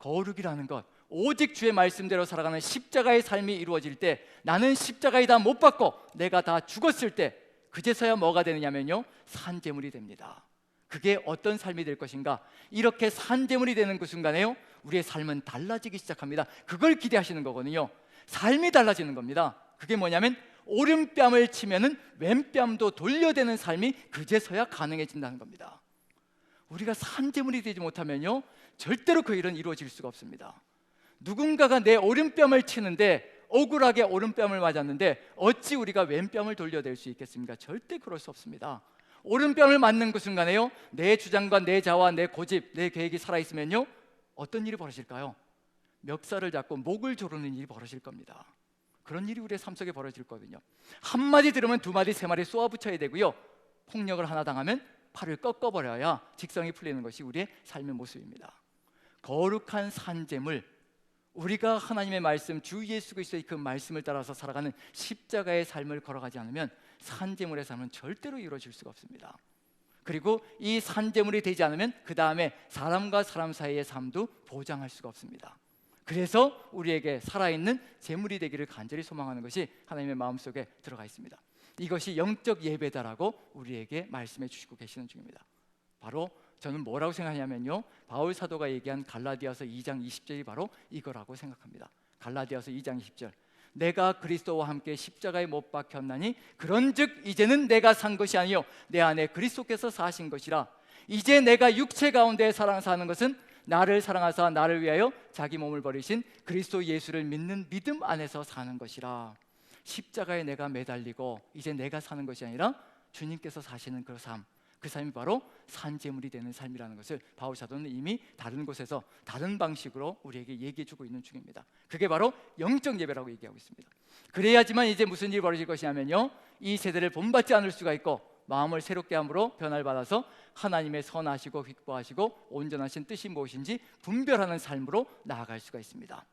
거룩이라는 것, 오직 주의 말씀대로 살아가는 십자가의 삶이 이루어질 때, 나는 십자가에 다 못 박고 내가 다 죽었을 때 그제서야 뭐가 되느냐면요, 산제물이 됩니다. 그게 어떤 삶이 될 것인가? 이렇게 산제물이 되는 그 순간에요, 우리의 삶은 달라지기 시작합니다. 그걸 기대하시는 거거든요. 삶이 달라지는 겁니다. 그게 뭐냐면 오른뺨을 치면은 왼뺨도 돌려대는 삶이 그제서야 가능해진다는 겁니다. 우리가 산제물이 되지 못하면요, 절대로 그 일은 이루어질 수가 없습니다. 누군가가 내 오른뺨을 치는데, 억울하게 오른뺨을 맞았는데 어찌 우리가 왼뺨을 돌려댈 수 있겠습니까? 절대 그럴 수 없습니다. 오른뺨을 맞는 그 순간에요, 내 주장과 내 자와 내 고집, 내 계획이 살아있으면요, 어떤 일이 벌어질까요? 멱살을 잡고 목을 조르는 일이 벌어질 겁니다. 그런 일이 우리의 삶 속에 벌어질 거거든요. 한마디 들으면 두마디 세마디 쏘아붙여야 되고요, 폭력을 하나 당하면 팔을 꺾어버려야 직성이 풀리는 것이 우리의 삶의 모습입니다. 거룩한 산제물, 우리가 하나님의 말씀, 주 예수 그리스도의 그 말씀을 따라서 살아가는 십자가의 삶을 걸어가지 않으면 산제물의 삶은 절대로 이루어질 수가 없습니다. 그리고 이 산제물이 되지 않으면 그 다음에 사람과 사람 사이의 삶도 보장할 수가 없습니다. 그래서 우리에게 살아있는 제물이 되기를 간절히 소망하는 것이 하나님의 마음속에 들어가 있습니다. 이것이 영적 예배다라고 우리에게 말씀해 주시고 계시는 중입니다. 바로 저는 뭐라고 생각하냐면요, 바울 사도가 얘기한 갈라디아서 2장 20절이 바로 이거라고 생각합니다. 갈라디아서 2장 20절, 내가 그리스도와 함께 십자가에 못 박혔나니 그런즉 이제는 내가 산 것이 아니요 내 안에 그리스도께서 사신 것이라. 이제 내가 육체 가운데 사는 것은 나를 사랑하사 나를 위하여 자기 몸을 버리신 그리스도 예수를 믿는 믿음 안에서 사는 것이라. 십자가에 내가 매달리고 이제 내가 사는 것이 아니라 주님께서 사시는 그 삶, 그 삶이 바로 산제물이 되는 삶이라는 것을 바울 사도는 이미 다른 곳에서 다른 방식으로 우리에게 얘기해 주고 있는 중입니다. 그게 바로 영적 예배라고 얘기하고 있습니다. 그래야지만 이제 무슨 일이 벌어질 것이냐면요, 이 세대를 본받지 않을 수가 있고 마음을 새롭게 함으로 변화를 받아서 하나님의 선하시고 기뻐하시고 온전하신 뜻이 무엇인지 분별하는 삶으로 나아갈 수가 있습니다.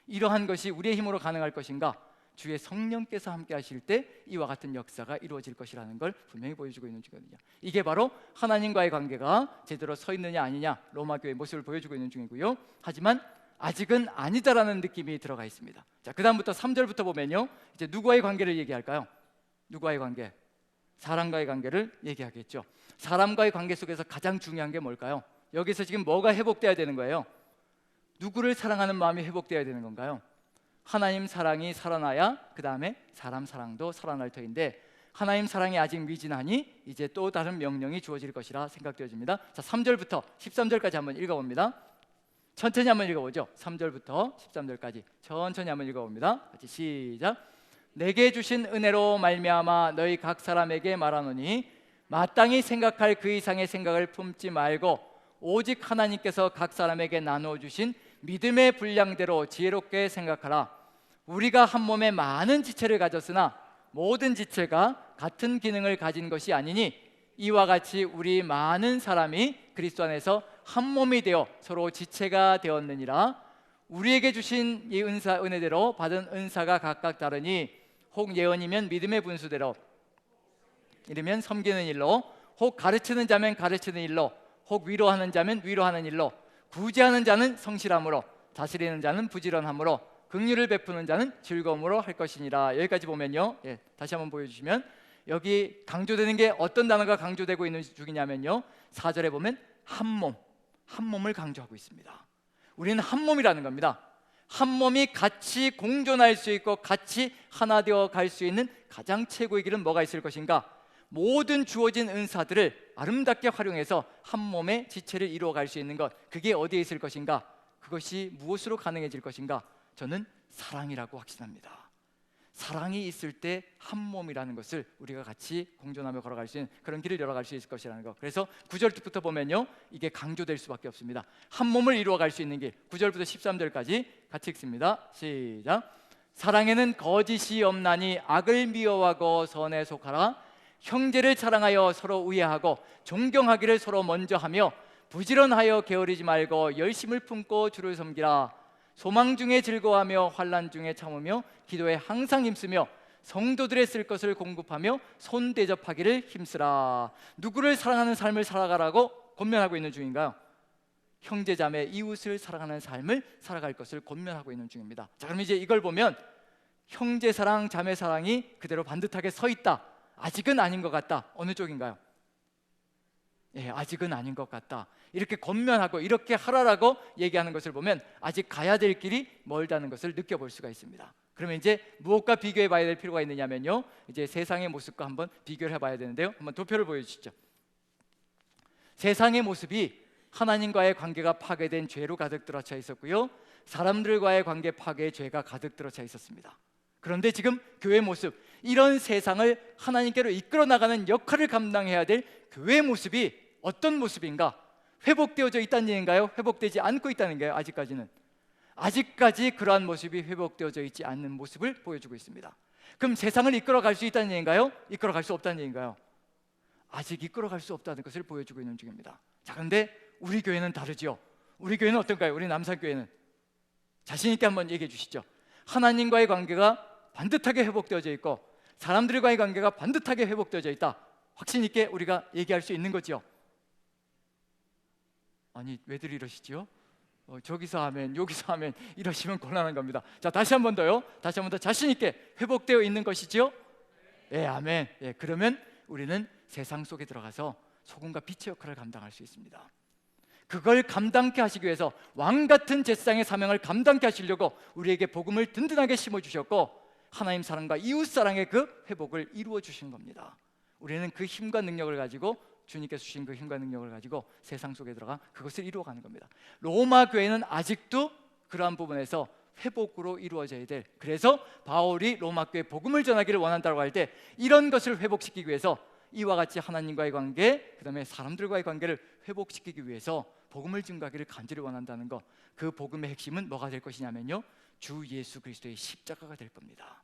이러한 것이 우리의 힘으로 가능할 것인가? 주의 성령께서 함께 하실 때 이와 같은 역사가 이루어질 것이라는 걸 분명히 보여주고 있는 중이거든요. 이게 바로 하나님과의 관계가 제대로 서 있느냐 아니냐, 로마 교회의 모습을 보여주고 있는 중이고요. 하지만 아직은 아니다라는 느낌이 들어가 있습니다. 자, 그 다음부터 3절부터 보면요, 이제 누구와의 관계를 얘기할까요? 누구와의 관계? 사람과의 관계를 얘기하겠죠. 사람과의 관계 속에서 가장 중요한 게 뭘까요? 여기서 지금 뭐가 회복돼야 되는 거예요? 누구를 사랑하는 마음이 회복돼야 되는 건가요? 하나님 사랑이 살아나야 그 다음에 사람 사랑도 살아날 터인데, 하나님 사랑이 아직 미진하니 이제 또 다른 명령이 주어질 것이라 생각되어집니다. 자, 3절부터 13절까지 한번 읽어봅니다. 천천히 한번 읽어보죠. 3절부터 13절까지 천천히 한번 읽어봅니다. 같이 시작. 내게 주신 은혜로 말미암아 너희 각 사람에게 말하노니 마땅히 생각할 그 이상의 생각을 품지 말고 오직 하나님께서 각 사람에게 나누어 주신 믿음의 분량대로 지혜롭게 생각하라. 우리가 한 몸에 많은 지체를 가졌으나 모든 지체가 같은 기능을 가진 것이 아니니 이와 같이 우리 많은 사람이 그리스도 안에서 한 몸이 되어 서로 지체가 되었느니라. 우리에게 주신 이 은혜대로 받은 은사가 각각 다르니 혹 예언이면 믿음의 분수대로, 이르면 섬기는 일로, 혹 가르치는 자면 가르치는 일로, 혹 위로하는 자면 위로하는 일로, 구제하는 자는 성실함으로, 다스리는 자는 부지런함으로, 긍휼을 베푸는 자는 즐거움으로 할 것이니라. 여기까지 보면요, 다시 한번 보여주시면 여기 강조되는 게 어떤 단어가 강조되고 있는 중이냐면요, 4절에 보면 한 몸, 한 몸을 강조하고 있습니다. 우리는 한 몸이라는 겁니다. 한 몸이 같이 공존할 수 있고 같이 하나 되어 갈 수 있는 가장 최고의 길은 뭐가 있을 것인가? 모든 주어진 은사들을 아름답게 활용해서 한 몸의 지체를 이루어갈 수 있는 것, 그게 어디에 있을 것인가? 그것이 무엇으로 가능해질 것인가? 저는 사랑이라고 확신합니다. 사랑이 있을 때 한 몸이라는 것을 우리가 같이 공존하며 걸어갈 수 있는 그런 길을 열어갈 수 있을 것이라는 것. 그래서 9절부터 보면요, 이게 강조될 수밖에 없습니다. 한 몸을 이루어갈 수 있는 길, 9절부터 13절까지 같이 읽습니다. 시작. 사랑에는 거짓이 없나니 악을 미워하고 선에 속하라. 형제를 사랑하여 서로 우애하고 존경하기를 서로 먼저 하며 부지런하여 게으르지 말고 열심을 품고 주를 섬기라. 소망 중에 즐거워하며 환난 중에 참으며 기도에 항상 힘쓰며 성도들의 쓸 것을 공급하며 손 대접하기를 힘쓰라. 누구를 사랑하는 삶을 살아가라고 권면하고 있는 중인가요? 형제자매 이웃을 사랑하는 삶을 살아갈 것을 권면하고 있는 중입니다. 자, 그럼 이제 이걸 보면 형제 사랑, 자매 사랑이 그대로 반듯하게 서 있다. 아직은 아닌 것 같다. 어느 쪽인가요? 예, 아직은 아닌 것 같다. 이렇게 권면하고 이렇게 하라라고 얘기하는 것을 보면 아직 가야 될 길이 멀다는 것을 느껴볼 수가 있습니다. 그러면 이제 무엇과 비교해 봐야 될 필요가 있느냐면요, 이제 세상의 모습과 한번 비교를 해봐야 되는데요. 한번 도표를 보여주시죠. 세상의 모습이 하나님과의 관계가 파괴된 죄로 가득 들어차 있었고요, 사람들과의 관계 파괴의 죄가 가득 들어차 있었습니다. 그런데 지금 교회 모습, 이런 세상을 하나님께로 이끌어 나가는 역할을 감당해야 될 교회의 모습이 어떤 모습인가? 회복되어져 있다는 얘기인가요? 회복되지 않고 있다는 거예요? 아직까지 그러한 모습이 회복되어져 있지 않는 모습을 보여주고 있습니다. 그럼 세상을 이끌어갈 수 있다는 얘기인가요? 이끌어갈 수 없다는 얘기인가요? 아직 이끌어갈 수 없다는 것을 보여주고 있는 중입니다. 자, 그런데 우리 교회는 다르죠. 우리 교회는 어떤가요? 우리 남산교회는 자신 있게 한번 얘기해 주시죠. 하나님과의 관계가 반듯하게 회복되어져 있고 사람들과의 관계가 반듯하게 회복되어져 있다. 확신 있게 우리가 얘기할 수 있는 거죠. 아니, 왜들 이러시죠? 저기서 하면 여기서 하면 이러시면 곤란한 겁니다. 자, 다시 한 번 더요. 다시 한 번 더 자신 있게 회복되어 있는 것이죠. 예, 아멘. 예, 그러면 우리는 세상 속에 들어가서 소금과 빛의 역할을 감당할 수 있습니다. 그걸 감당케 하시기 위해서 왕 같은 제사장의 사명을 감당케 하시려고 우리에게 복음을 든든하게 심어주셨고 하나님 사랑과 이웃 사랑의 그 회복을 이루어 주신 겁니다. 우리는 그 힘과 능력을 가지고, 주님께서 주신 그 힘과 능력을 가지고 세상 속에 들어가 그것을 이루어가는 겁니다. 로마 교회는 아직도 그러한 부분에서 회복으로 이루어져야 될, 그래서 바울이 로마 교회에 복음을 전하기를 원한다고 할 때 이런 것을 회복시키기 위해서 이와 같이 하나님과의 관계, 그 다음에 사람들과의 관계를 회복시키기 위해서 복음을 증거하기를 간절히 원한다는 것, 그 복음의 핵심은 뭐가 될 것이냐면요, 주 예수 그리스도의 십자가가 될 겁니다.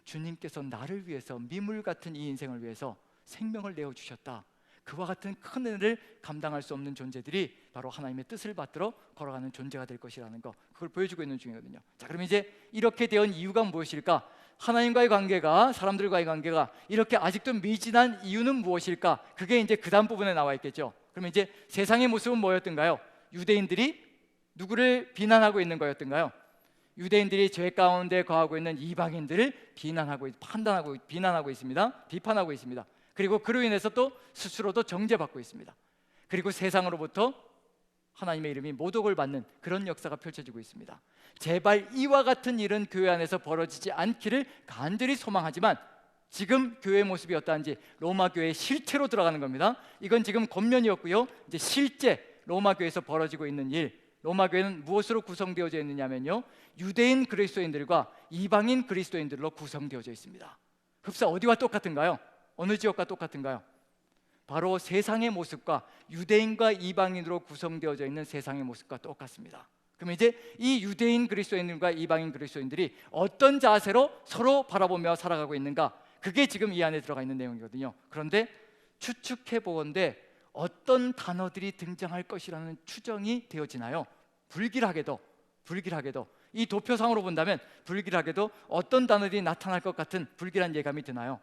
주님께서 나를 위해서, 미물 같은 이 인생을 위해서 생명을 내어주셨다. 그와 같은 큰 은혜를 감당할 수 없는 존재들이 바로 하나님의 뜻을 받들어 걸어가는 존재가 될 것이라는 것, 그걸 보여주고 있는 중이거든요. 자, 그럼 이제 이렇게 된 이유가 무엇일까? 하나님과의 관계가, 사람들과의 관계가 이렇게 아직도 미진한 이유는 무엇일까? 그게 이제 그 다음 부분에 나와 있겠죠. 그러면 이제 세상의 모습은 뭐였던가요? 유대인들이 누구를 비난하고 있는 거였던가요? 유대인들이 죄 가운데 거하고 있는 이방인들을 비난하고 있습니다. 비판하고 있습니다. 그리고 그로 인해서 또 스스로도 정죄받고 있습니다. 그리고 세상으로부터 하나님의 이름이 모독을 받는 그런 역사가 펼쳐지고 있습니다. 제발 이와 같은 일은 교회 안에서 벌어지지 않기를 간절히 소망하지만 지금 교회의 모습이 어떠한지 로마 교회의 실체로 들어가는 겁니다. 이건 지금 겉면이었고요, 이제 실제 로마 교회에서 벌어지고 있는 일, 로마 교회는 무엇으로 구성되어져 있느냐면요, 유대인 그리스도인들과 이방인 그리스도인들로 구성되어져 있습니다. 흡사 어디와 똑같은가요? 어느 지역과 똑같은가요? 바로 세상의 모습과, 유대인과 이방인으로 구성되어져 있는 세상의 모습과 똑같습니다. 그럼 이제 이 유대인 그리스도인들과 이방인 그리스도인들이 어떤 자세로 서로 바라보며 살아가고 있는가, 그게 지금 이 안에 들어가 있는 내용이거든요. 그런데 추측해 보건대 어떤 단어들이 등장할 것이라는 추정이 되어지나요? 불길하게도 이 도표상으로 본다면 불길하게도 어떤 단어들이 나타날 것 같은 불길한 예감이 드나요?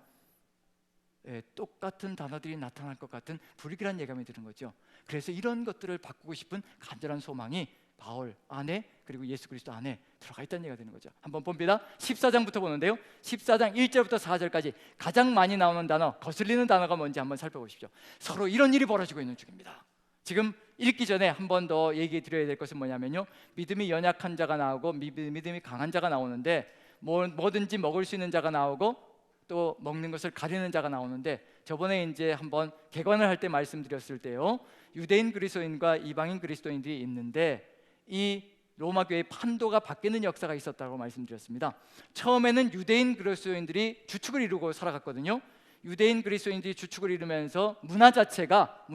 예, 똑같은 단어들이 나타날 것 같은 불길한 예감이 드는 거죠. 그래서 이런 것들을 바꾸고 싶은 간절한 소망이 바울 안에, 그리고 예수 그리스도 안에 들어가 있다는 얘기가 되는 거죠. 한번 봅니다. 14장부터 보는데요, 14장 1절부터 4절까지 가장 많이 나오는 단어, 거슬리는 단어가 뭔지 한번 살펴보십시오. 서로 이런 일이 벌어지고 있는 중입니다. 지금 읽기 전에 한 번 더 얘기해 드려야 될 것은 뭐냐면요, 믿음이 연약한 자가 나오고 믿음이 강한 자가 나오는데, 뭐든지 먹을 수 있는 자가 나오고 또 먹는 것을 가리는 자가 나오는데, 저번에 이제 한번 개관을 할 때 말씀드렸을 때요, 유대인 그리스도인과 이방인 그리스도인들이 있는데 이 로마 교회의 판도가 바뀌는 역사가 있었다고 말씀드렸습니다. 처음에는 유대인 그리스도인들이 주축을 이루고 살아갔거든요. 유대인 그리스도인들이 주축을 이루면서 문화 자체가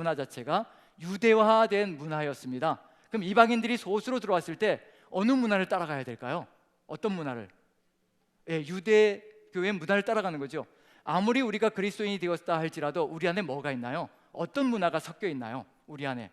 유대화된 문화였습니다. 그럼 이방인들이 소수로 들어왔을 때 어느 문화를 따라가야 될까요? 어떤 문화를? 예, 유대 교회의 문화를 따라가는 거죠. 아무리 우리가 그리스도인이 되었다 할지라도 우리 안에 뭐가 있나요? 어떤 문화가 섞여 있나요? 우리 안에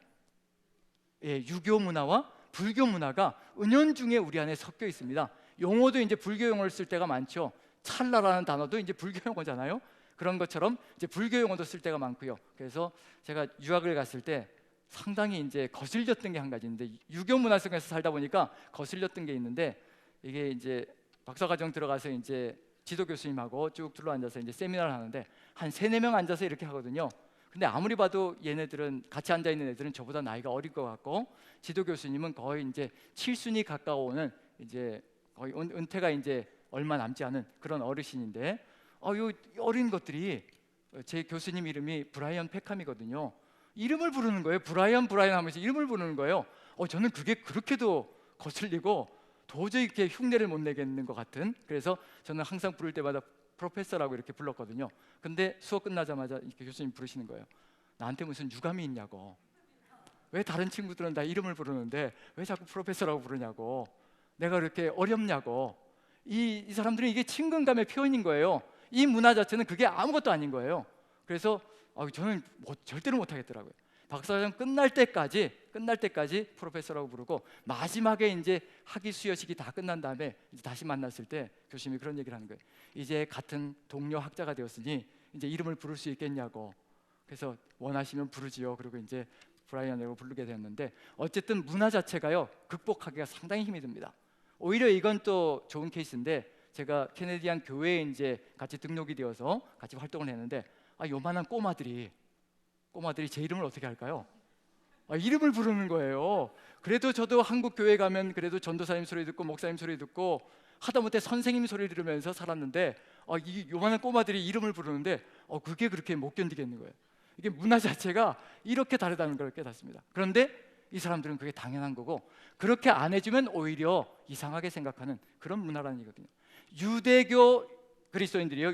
유교 문화와 불교 문화가 은연중에 우리 안에 섞여 있습니다. 용어도 이제 불교 용어를 쓸 때가 많죠. 찰나라는 단어도 이제 불교 용어잖아요. 그런 것처럼 이제 불교 용어도 쓸 때가 많고요. 그래서 제가 유학을 갔을 때 상당히 이제 거슬렸던 게 한 가지 있는데, 유교 문화 속에서 살다 보니까 거슬렸던 게 있는데, 이게 이제 박사과정 들어가서 이제 지도 교수님하고 쭉 둘러앉아서 이제 세미나를 하는데 한 3-4명 앉아서 이렇게 하거든요. 근데 아무리 봐도 얘네들은, 같이 앉아 있는 애들은 저보다 나이가 어릴 것 같고, 지도 교수님은 거의 이제 칠순이 가까워오는, 이제 거의 은퇴가 이제 얼마 남지 않은 그런 어르신인데, 요 어린 것들이, 제 교수님 이름이 브라이언 페캄이거든요. 이름을 부르는 거예요. 브라이언 하면서 이름을 부르는 거예요. 저는 그게 그렇게도 거슬리고 도저히 이렇게 흉내를 못 내겠는 것 같은, 그래서 저는 항상 부를 때마다 프로페서라고 이렇게 불렀거든요. 근데 수업 끝나자마자 이렇게 교수님 부르시는 거예요. 나한테 무슨 유감이 있냐고, 왜 다른 친구들은 다 이름을 부르는데 왜 자꾸 프로페서라고 부르냐고, 내가 그렇게 어렵냐고. 이 사람들은 이게 친근감의 표현인 거예요. 이 문화 자체는 그게 아무것도 아닌 거예요. 그래서 저는 절대로 못 하겠더라고요. 박사과정 끝날 때까지 프로페서라고 부르고, 마지막에 이제 학위 수여식이 다 끝난 다음에 이제 다시 만났을 때 교수님이 그런 얘기를 하는 거예요. 이제 같은 동료 학자가 되었으니 이제 이름을 부를 수 있겠냐고. 그래서 원하시면 부르지요. 그리고 이제 브라이언이라고 부르게 되었는데, 어쨌든 문화 자체가요, 극복하기가 상당히 힘이 듭니다. 오히려 이건 또 좋은 케이스인데, 제가 캐네디안 교회에 이제 같이 등록이 되어서 같이 활동을 했는데, 요만한 꼬마들이 제 이름을 어떻게 할까요? 이름을 부르는 거예요. 그래도 저도 한국 교회 가면 그래도 전도사님 소리 듣고 목사님 소리 듣고 하다못해 선생님 소리 들으면서 살았는데, 이 요만한 꼬마들이 이름을 부르는데 그게 그렇게 못 견디겠는 거예요. 이게 문화 자체가 이렇게 다르다는 걸 깨닫습니다. 그런데 이 사람들은 그게 당연한 거고, 그렇게 안 해주면 오히려 이상하게 생각하는 그런 문화라는 얘기거든요. 유대교 그리스도인들이요,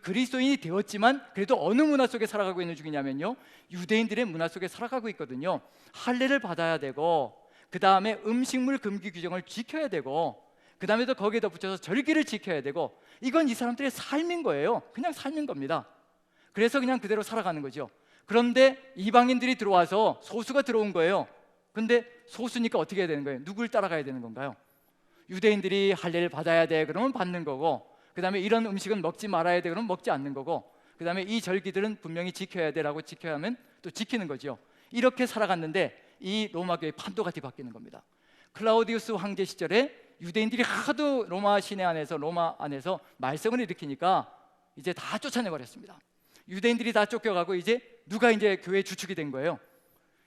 그리스도인이 되었지만 그래도 어느 문화 속에 살아가고 있는 중이냐면요, 유대인들의 문화 속에 살아가고 있거든요. 할례를 받아야 되고, 그 다음에 음식물 금기 규정을 지켜야 되고, 그 다음에 또 거기에 덧붙여서 절기를 지켜야 되고, 이건 이 사람들의 삶인 거예요. 그냥 삶인 겁니다. 그래서 그냥 그대로 살아가는 거죠. 그런데 이방인들이 들어와서 소수가 들어온 거예요. 근데 소수니까 어떻게 해야 되는 거예요? 누굴 따라가야 되는 건가요? 유대인들이 할례를 받아야 돼, 그러면 받는 거고, 그 다음에 이런 음식은 먹지 말아야 돼, 그러면 먹지 않는 거고, 그 다음에 이 절기들은 분명히 지켜야 돼라고 지켜야 하면 또 지키는 거죠. 이렇게 살아갔는데 이 로마교의 판도가 뒤바뀌는 겁니다. 클라우디우스 황제 시절에 유대인들이 하도 로마 안에서 말썽을 일으키니까 이제 다 쫓아내버렸습니다. 유대인들이 다 쫓겨가고 이제 누가 이제 교회 주축이 된 거예요?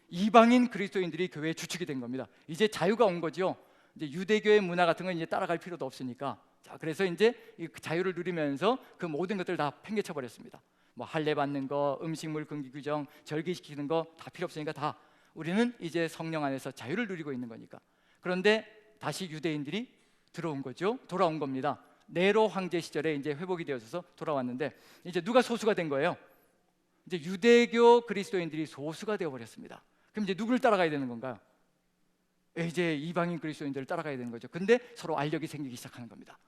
이방인 그리스도인들이 교회 주축이 된 겁니다. 이제 자유가 온 거죠. 이제 유대교의 문화 같은 건 이제 따라갈 필요도 없으니까, 자, 그래서 이제 이 자유를 누리면서 그 모든 것들을 다 팽개쳐 버렸습니다. 뭐 할례 받는 거, 음식물 금기 규정, 절기시키는 거 다 필요 없으니까 다 우리는 이제 성령 안에서 자유를 누리고 있는 거니까. 그런데 다시 유대인들이 돌아온 겁니다. 네로 황제 시절에 이제 회복이 되어서 돌아왔는데, 이제 누가 소수가 된 거예요? 이제 유대교 그리스도인들이 소수가 되어 버렸습니다. 그럼 이제 누구를 따라가야 되는 건가요? 이제 이방인 그리스도인들을 따라가야 되는 거죠. 근데 서로 알력이 생기기 시작하는 겁니다.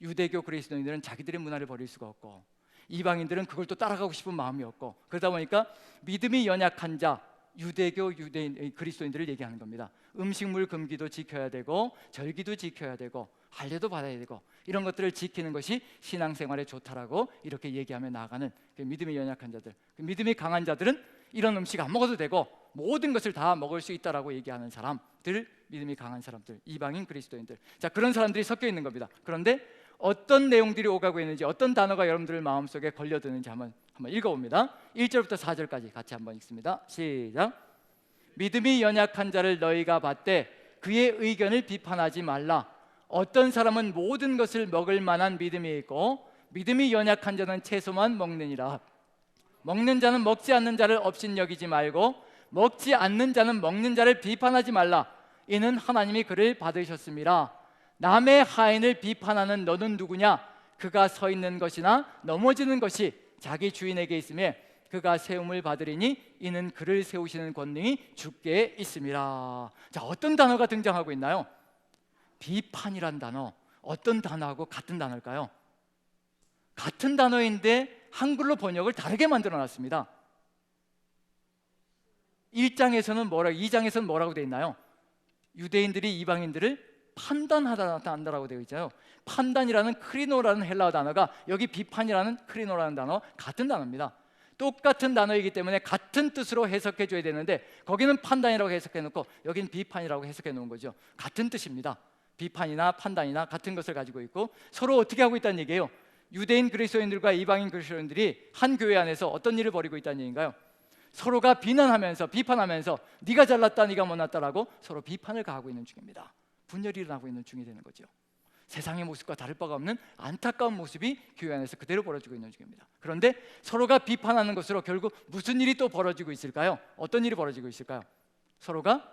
유대교 그리스도인들은 자기들의 문화를 버릴 수가 없고, 이방인들은 그걸 또 따라가고 싶은 마음이 없고, 그러다 보니까 믿음이 연약한 자, 유대인 그리스도인들을 얘기하는 겁니다. 음식물 금기도 지켜야 되고, 절기도 지켜야 되고, 할례도 받아야 되고, 이런 것들을 지키는 것이 신앙생활에 좋다라고 이렇게 얘기하며 나아가는 그 믿음이 연약한 자들. 그 믿음이 강한 자들은 이런 음식 안 먹어도 되고 모든 것을 다 먹을 수 있다라고 얘기하는 사람들, 믿음이 강한 사람들, 이방인 그리스도인들. 자, 그런 사람들이 섞여 있는 겁니다. 그런데 어떤 내용들이 오가고 있는지, 어떤 단어가 여러분들 마음속에 걸려드는지 한번 읽어봅니다. 1절부터 4절까지 같이 한번 읽습니다. 시작. 믿음이 연약한 자를 너희가 받되 그의 의견을 비판하지 말라. 어떤 사람은 모든 것을 먹을 만한 믿음이 있고, 믿음이 연약한 자는 채소만 먹느니라. 먹는 자는 먹지 않는 자를 업신여기지 말고, 먹지 않는 자는 먹는 자를 비판하지 말라. 이는 하나님이 그를 받으셨습니다. 남의 하인을 비판하는 너는 누구냐? 그가 서 있는 것이나 넘어지는 것이 자기 주인에게 있음에 그가 세움을 받으리니 이는 그를 세우시는 권능이 주께 있음이라. 자, 어떤 단어가 등장하고 있나요? 비판이란 단어. 어떤 단어하고 같은 단어일까요? 같은 단어인데 한글로 번역을 다르게 만들어 놨습니다. 1장에서는 2장에서는 뭐라고 되어 있나요? 유대인들이 이방인들을 판단한다라고 되어 있잖아요. 판단이라는 크리노라는 헬라어 단어가 여기 비판이라는 크리노라는 단어 같은 단어입니다. 똑같은 단어이기 때문에 같은 뜻으로 해석해 줘야 되는데 거기는 판단이라고 해석해 놓고 여기는 비판이라고 해석해 놓은 거죠. 같은 뜻입니다. 비판이나 판단이나 같은 것을 가지고 있고 서로 어떻게 하고 있다는 얘기예요. 유대인 그리스도인들과 이방인 그리스도인들이 한 교회 안에서 어떤 일을 벌이고 있다는 얘기인가요? 서로가 비난하면서 비판하면서 네가 잘났다 네가 못났다라고 서로 비판을 가하고 있는 중입니다. 분열이 일어나고 있는 중이 되는 거죠. 세상의 모습과 다를 바가 없는 안타까운 모습이 교회 안에서 그대로 벌어지고 있는 중입니다. 그런데 서로가 비판하는 것으로 결국 무슨 일이 또 벌어지고 있을까요? 어떤 일이 벌어지고 있을까요? 서로가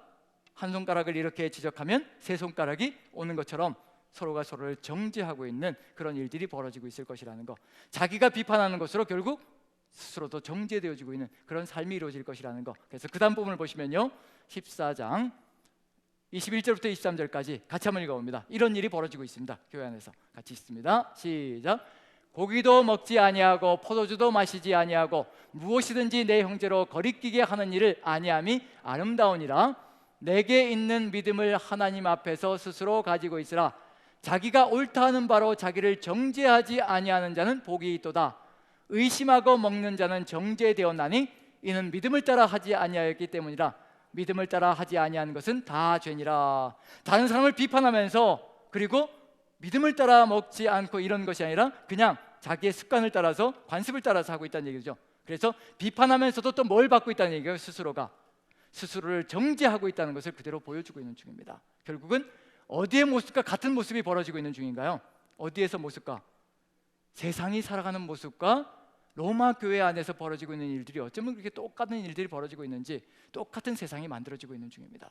한 손가락을 이렇게 지적하면 세 손가락이 오는 것처럼 서로가 서로를 정죄하고 있는 그런 일들이 벌어지고 있을 것이라는 거. 자기가 비판하는 것으로 결국 스스로도 정죄되어지고 있는 그런 삶이 이루어질 것이라는 거. 그래서 그 다음 부분을 보시면요, 14장 21절부터 23절까지 같이 한번 읽어봅니다. 이런 일이 벌어지고 있습니다. 교회 안에서 같이 읽습니다. 시작. 고기도 먹지 아니하고 포도주도 마시지 아니하고 무엇이든지 내 형제로 거리끼게 하는 일을 아니함이 아름다우니라. 내게 있는 믿음을 하나님 앞에서 스스로 가지고 있으라. 자기가 옳다 하는 바로 자기를 정죄하지 아니하는 자는 복이 있도다. 의심하고 먹는 자는 정죄되었나니 이는 믿음을 따라 하지 아니하였기 때문이라. 믿음을 따라 하지 아니하는 것은 다 죄니라. 다른 사람을 비판하면서 그리고 믿음을 따라 먹지 않고 이런 것이 아니라 그냥 자기의 습관을 따라서 관습을 따라서 하고 있다는 얘기죠. 그래서 비판하면서도 또 뭘 받고 있다는 얘기예요. 스스로가 스스로를 정죄하고 있다는 것을 그대로 보여주고 있는 중입니다. 결국은 어디의 모습과 같은 모습이 벌어지고 있는 중인가요? 어디에서 모습과? 세상이 살아가는 모습과 로마 교회 안에서 벌어지고 있는 일들이 어쩌면 그렇게 똑같은 일들이 벌어지고 있는지 똑같은 세상이 만들어지고 있는 중입니다.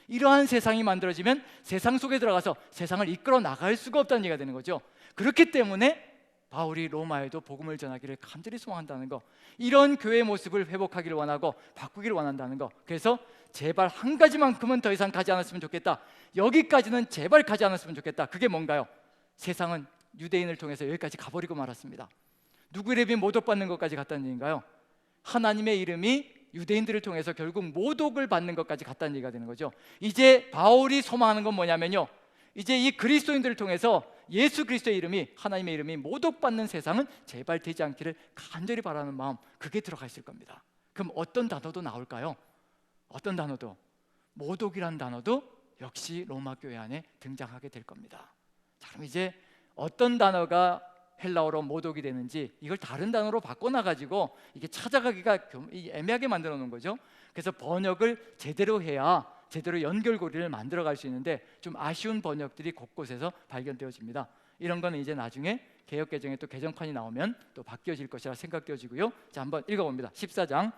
이러한 세상이 만들어지면 세상 속에 들어가서 세상을 이끌어 나갈 수가 없다는 얘기가 되는 거죠. 그렇기 때문에 바울이 로마에도 복음을 전하기를 간절히 소망한다는 거, 이런 교회의 모습을 회복하기를 원하고 바꾸기를 원한다는 거. 그래서 제발 한 가지만큼은 더 이상 가지 않았으면 좋겠다. 여기까지는 제발 가지 않았으면 좋겠다. 그게 뭔가요? 세상은 유대인을 통해서 여기까지 가버리고 말았습니다. 누구 이름이 모독받는 것까지 갔다는 얘기인가요? 하나님의 이름이 유대인들을 통해서 결국 모독을 받는 것까지 갔다는 얘기가 되는 거죠. 이제 바울이 소망하는 건 뭐냐면요, 이제 이 그리스도인들을 통해서 예수 그리스도의 이름이, 하나님의 이름이 모독받는 세상은 제발 되지 않기를 간절히 바라는 마음, 그게 들어가 있을 겁니다. 그럼 어떤 단어도 나올까요? 어떤 단어도, 모독이란 단어도 역시 로마 교회 안에 등장하게 될 겁니다. 자, 그럼 이제 어떤 단어가 헬라어로 모독이 되는지 이걸 다른 단어로 바꿔놔가지고 이게 찾아가기가 애매하게 만들어 놓은 거죠. 그래서 번역을 제대로 해야 제대로 연결고리를 만들어갈 수 있는데 좀 아쉬운 번역들이 곳곳에서 발견되어집니다. 이런 거는 이제 나중에 개역개정에 또 개정판이 나오면 또 바뀌어질 것이라 생각되어지고요. 자, 한번 읽어봅니다. 14장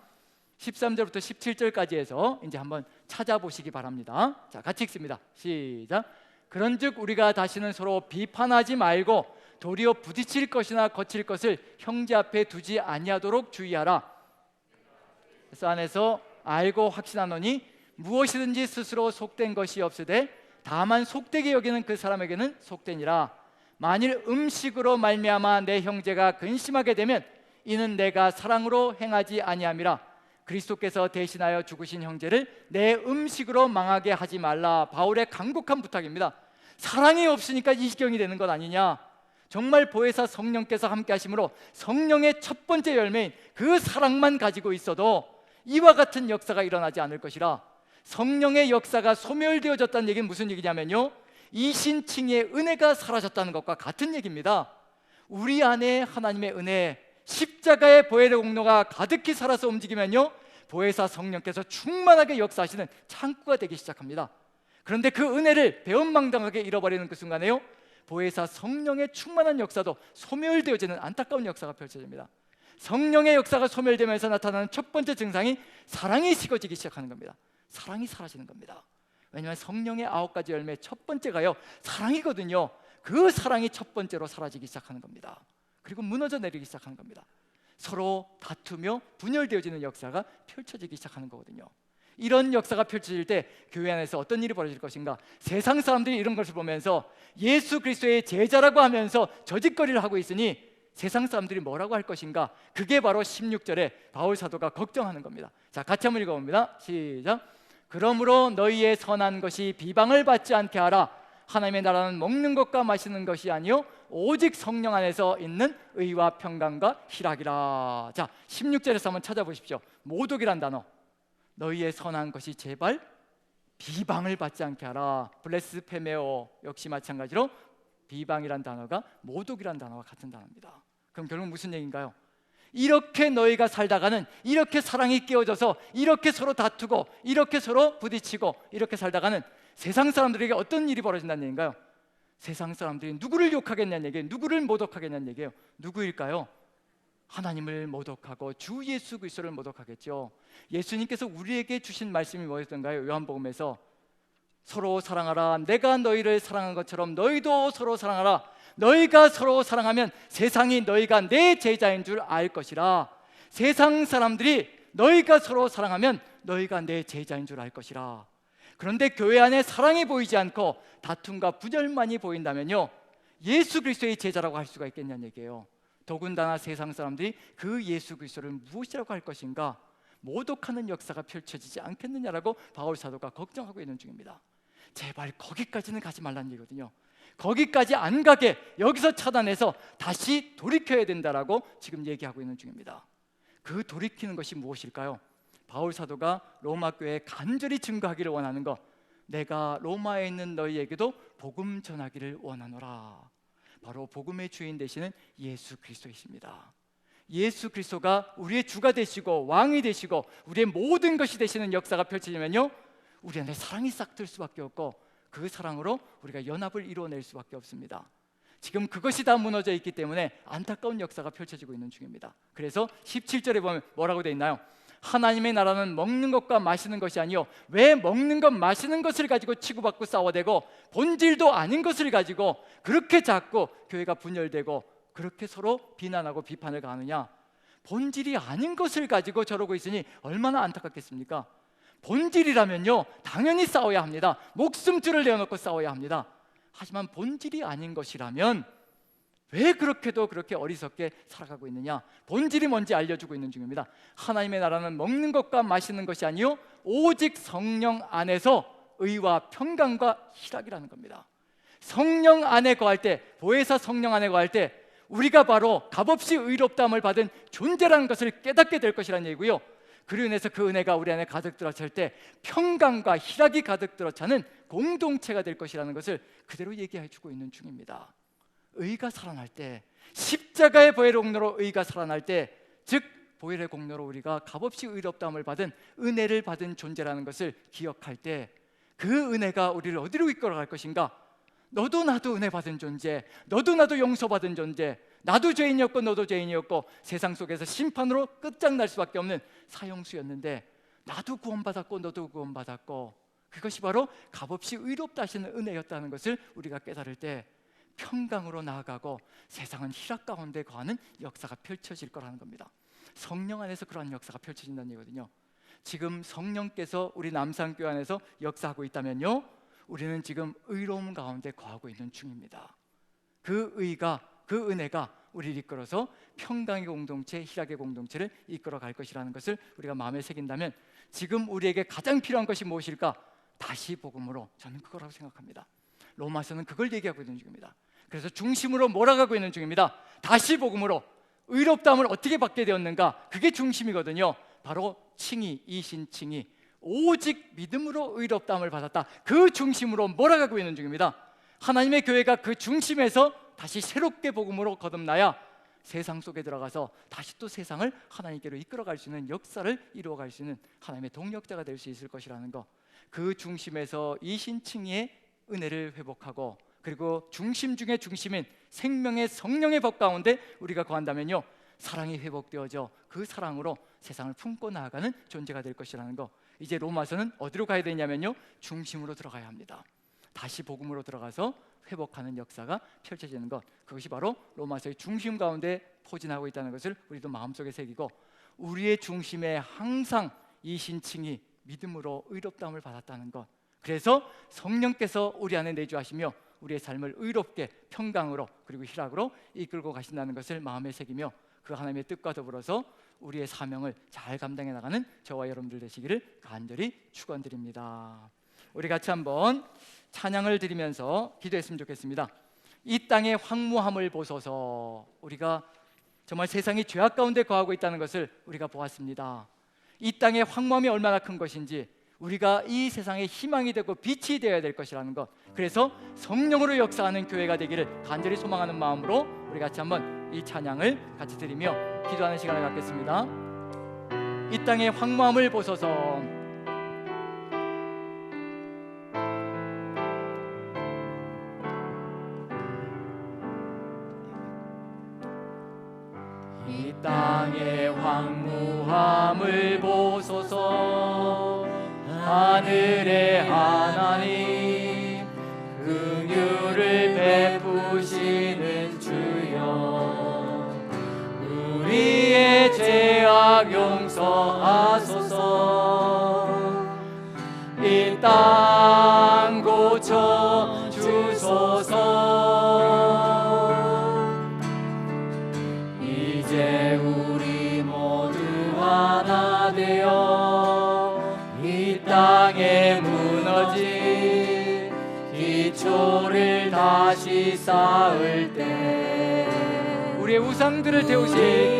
13절부터 17절까지 해서 이제 한번 찾아보시기 바랍니다. 자, 같이 읽습니다. 시작. 그런즉 우리가 다시는 서로 비판하지 말고 도리어 부딪힐 것이나 거칠 것을 형제 앞에 두지 아니하도록 주의하라. 그래서 안에서 알고 확신하노니 무엇이든지 스스로 속된 것이 없으되 다만 속되게 여기는 그 사람에게는 속되니라. 만일 음식으로 말미암아 내 형제가 근심하게 되면 이는 내가 사랑으로 행하지 아니함이라. 그리스도께서 대신하여 죽으신 형제를 내 음식으로 망하게 하지 말라. 바울의 간곡한 부탁입니다. 사랑이 없으니까 이 지경이 되는 것 아니냐. 정말 보혜사 성령께서 함께 하심으로 성령의 첫 번째 열매인 그 사랑만 가지고 있어도 이와 같은 역사가 일어나지 않을 것이라. 성령의 역사가 소멸되어졌다는 얘기는 무슨 얘기냐면요, 이신칭의 은혜가 사라졌다는 것과 같은 얘기입니다. 우리 안에 하나님의 은혜, 십자가의 보혈의 공로가 가득히 살아서 움직이면요, 보혜사 성령께서 충만하게 역사하시는 창구가 되기 시작합니다. 그런데 그 은혜를 배은망당하게 잃어버리는 그 순간에요, 보혜사 성령의 충만한 역사도 소멸되어지는 안타까운 역사가 펼쳐집니다. 성령의 역사가 소멸되면서 나타나는 첫 번째 증상이 사랑이 식어지기 시작하는 겁니다. 사랑이 사라지는 겁니다. 왜냐하면 성령의 9가지 열매 첫 번째가요, 사랑이거든요. 그 사랑이 첫 번째로 사라지기 시작하는 겁니다. 그리고 무너져 내리기 시작하는 겁니다. 서로 다투며 분열되어지는 역사가 펼쳐지기 시작하는 거거든요. 이런 역사가 펼쳐질 때 교회 안에서 어떤 일이 벌어질 것인가? 세상 사람들이 이런 것을 보면서 예수 그리스도의 제자라고 하면서 저짓거리를 하고 있으니 세상 사람들이 뭐라고 할 것인가? 그게 바로 16절에 바울 사도가 걱정하는 겁니다. 자, 같이 한번 읽어봅니다. 시작. 그러므로 너희의 선한 것이 비방을 받지 않게 하라. 하나님의 나라는 먹는 것과 마시는 것이 아니요 오직 성령 안에서 있는 의와 평강과 희락이라. 자, 16절에서 한번 찾아보십시오. 모독이란 단어, 너희의 선한 것이 제발 비방을 받지 않게 하라. 블레스페메오 역시 마찬가지로 비방이란 단어가 모독이란 단어와 같은 단어입니다. 그럼 결국 무슨 얘기인가요? 이렇게 너희가 살다가는, 이렇게 사랑이 깨어져서 이렇게 서로 다투고 이렇게 서로 부딪히고 이렇게 살다가는 세상 사람들에게 어떤 일이 벌어진다는 얘기인가요? 세상 사람들이 누구를 욕하겠냐는 얘기예요. 누구를 모독하겠냐는 얘기예요. 누구일까요? 하나님을 모독하고 주 예수 그리스도를 모독하겠죠. 예수님께서 우리에게 주신 말씀이 뭐였던가요? 요한복음에서 서로 사랑하라. 내가 너희를 사랑한 것처럼 너희도 서로 사랑하라. 너희가 서로 사랑하면 세상이 너희가 내 제자인 줄 알 것이라. 세상 사람들이 너희가 서로 사랑하면 너희가 내 제자인 줄 알 것이라. 그런데 교회 안에 사랑이 보이지 않고 다툼과 분열만이 보인다면요, 예수 그리스도의 제자라고 할 수가 있겠냐는 얘기예요. 더군다나 세상 사람들이 그 예수 그리스도를 무엇이라고 할 것인가, 모독하는 역사가 펼쳐지지 않겠느냐라고 바울 사도가 걱정하고 있는 중입니다. 제발 거기까지는 가지 말라는 얘기거든요. 거기까지 안 가게 여기서 차단해서 다시 돌이켜야 된다라고 지금 얘기하고 있는 중입니다. 그 돌이키는 것이 무엇일까요? 바울 사도가 로마 교회에 간절히 증거하기를 원하는 것, 내가 로마에 있는 너희에게도 복음 전하기를 원하노라. 바로 복음의 주인 되시는 예수 그리스도이십니다. 예수 그리스도가 우리의 주가 되시고 왕이 되시고 우리의 모든 것이 되시는 역사가 펼쳐지면요, 우리 안에 사랑이 싹 들 수밖에 없고 그 사랑으로 우리가 연합을 이루어낼 수밖에 없습니다. 지금 그것이 다 무너져 있기 때문에 안타까운 역사가 펼쳐지고 있는 중입니다. 그래서 17절에 보면 뭐라고 되어 있나요? 하나님의 나라는 먹는 것과 마시는 것이 아니요 왜 먹는 것 마시는 것을 가지고 치고받고 싸워대고 본질도 아닌 것을 가지고 그렇게 자꾸 교회가 분열되고 그렇게 서로 비난하고 비판을 가느냐. 본질이 아닌 것을 가지고 저러고 있으니 얼마나 안타깝겠습니까? 본질이라면요 당연히 싸워야 합니다. 목숨줄을 내어놓고 싸워야 합니다. 하지만 본질이 아닌 것이라면 왜 그렇게도 그렇게 어리석게 살아가고 있느냐. 본질이 뭔지 알려주고 있는 중입니다. 하나님의 나라는 먹는 것과 마시는 것이 아니요 오직 성령 안에서 의와 평강과 희락이라는 겁니다. 성령 안에 거할 때, 보혜사 성령 안에 거할 때 우리가 바로 값없이 의롭다함을 받은 존재라는 것을 깨닫게 될 것이라는 얘기고요, 그로 인해서 그 은혜가 우리 안에 가득 들어찰 때 평강과 희락이 가득 들어차는 공동체가 될 것이라는 것을 그대로 얘기해 주고 있는 중입니다. 의가 살아날 때, 십자가의 보혈의 공로로 의가 살아날 때, 즉 보혈의 공로로 우리가 값없이 의롭다함을 받은 은혜를 받은 존재라는 것을 기억할 때 그 은혜가 우리를 어디로 이끌어갈 것인가. 너도 나도 은혜 받은 존재, 너도 나도 용서받은 존재, 나도 죄인이었고 너도 죄인이었고 세상 속에서 심판으로 끝장날 수밖에 없는 사형수였는데 나도 구원받았고 너도 구원받았고 그것이 바로 값없이 의롭다 하시는 은혜였다는 것을 우리가 깨달을 때 평강으로 나아가고 세상은 희락 가운데 거하는 역사가 펼쳐질 거라는 겁니다. 성령 안에서 그러한 역사가 펼쳐진다는 얘기거든요. 지금 성령께서 우리 남산교회 안에서 역사하고 있다면요, 우리는 지금 의로움 가운데 거하고 있는 중입니다. 그 의가, 그 은혜가 우리를 이끌어서 평강의 공동체, 희락의 공동체를 이끌어 갈 것이라는 것을 우리가 마음에 새긴다면 지금 우리에게 가장 필요한 것이 무엇일까? 다시 복음으로, 저는 그거라고 생각합니다. 로마서는 그걸 얘기하고 있는 중입니다. 그래서 중심으로 몰아가고 있는 중입니다. 다시 복음으로 의롭다함을 어떻게 받게 되었는가? 그게 중심이거든요. 바로 칭의, 이신칭의, 오직 믿음으로 의롭다함을 받았다. 그 중심으로 몰아가고 있는 중입니다. 하나님의 교회가 그 중심에서 다시 새롭게 복음으로 거듭나야 세상 속에 들어가서 다시 또 세상을 하나님께로 이끌어갈 수 있는 역사를 이루어갈 수 있는 하나님의 동력자가 될 수 있을 것이라는 것, 그 중심에서 이신칭의의 은혜를 회복하고 그리고 중심 중에 중심인 생명의 성령의 법 가운데 우리가 거한다면요, 사랑이 회복되어져 그 사랑으로 세상을 품고 나아가는 존재가 될 것이라는 것. 이제 로마서는 어디로 가야 되냐면요, 중심으로 들어가야 합니다. 다시 복음으로 들어가서 회복하는 역사가 펼쳐지는 것, 그것이 바로 로마서의 중심 가운데 포진하고 있다는 것을 우리도 마음속에 새기고, 우리의 중심에 항상 이신칭이 믿음으로 의롭다함을 받았다는 것, 그래서 성령께서 우리 안에 내주하시며 우리의 삶을 의롭게 평강으로 그리고 희락으로 이끌고 가신다는 것을 마음에 새기며 그 하나님의 뜻과 더불어서 우리의 사명을 잘 감당해 나가는 저와 여러분들 되시기를 간절히 축원드립니다. 우리 같이 한번 찬양을 드리면서 기도했으면 좋겠습니다. 이 땅의 황무함을 보소서. 우리가 정말 세상이 죄악 가운데 거하고 있다는 것을 우리가 보았습니다. 이 땅의 황무함이 얼마나 큰 것인지, 우리가 이 세상의 희망이 되고 빛이 되어야 될 것이라는 것, 그래서 성령으로 역사하는 교회가 되기를 간절히 소망하는 마음으로 우리 같이 한번 이 찬양을 같이 드리며 기도하는 시간을 갖겠습니다. 이 땅의 황무함을 보소서. 이 땅의 황무함을 보소서. 하늘의 하나님, 긍휼을 베푸시는 주여, 우리의 죄악 용서하소서. 이 땅 고쳐 주소서. 이제 우리 모두 하나 되어 이 땅에 무너진 기초를 다시 쌓을 때, 우리의 우상들을 태우신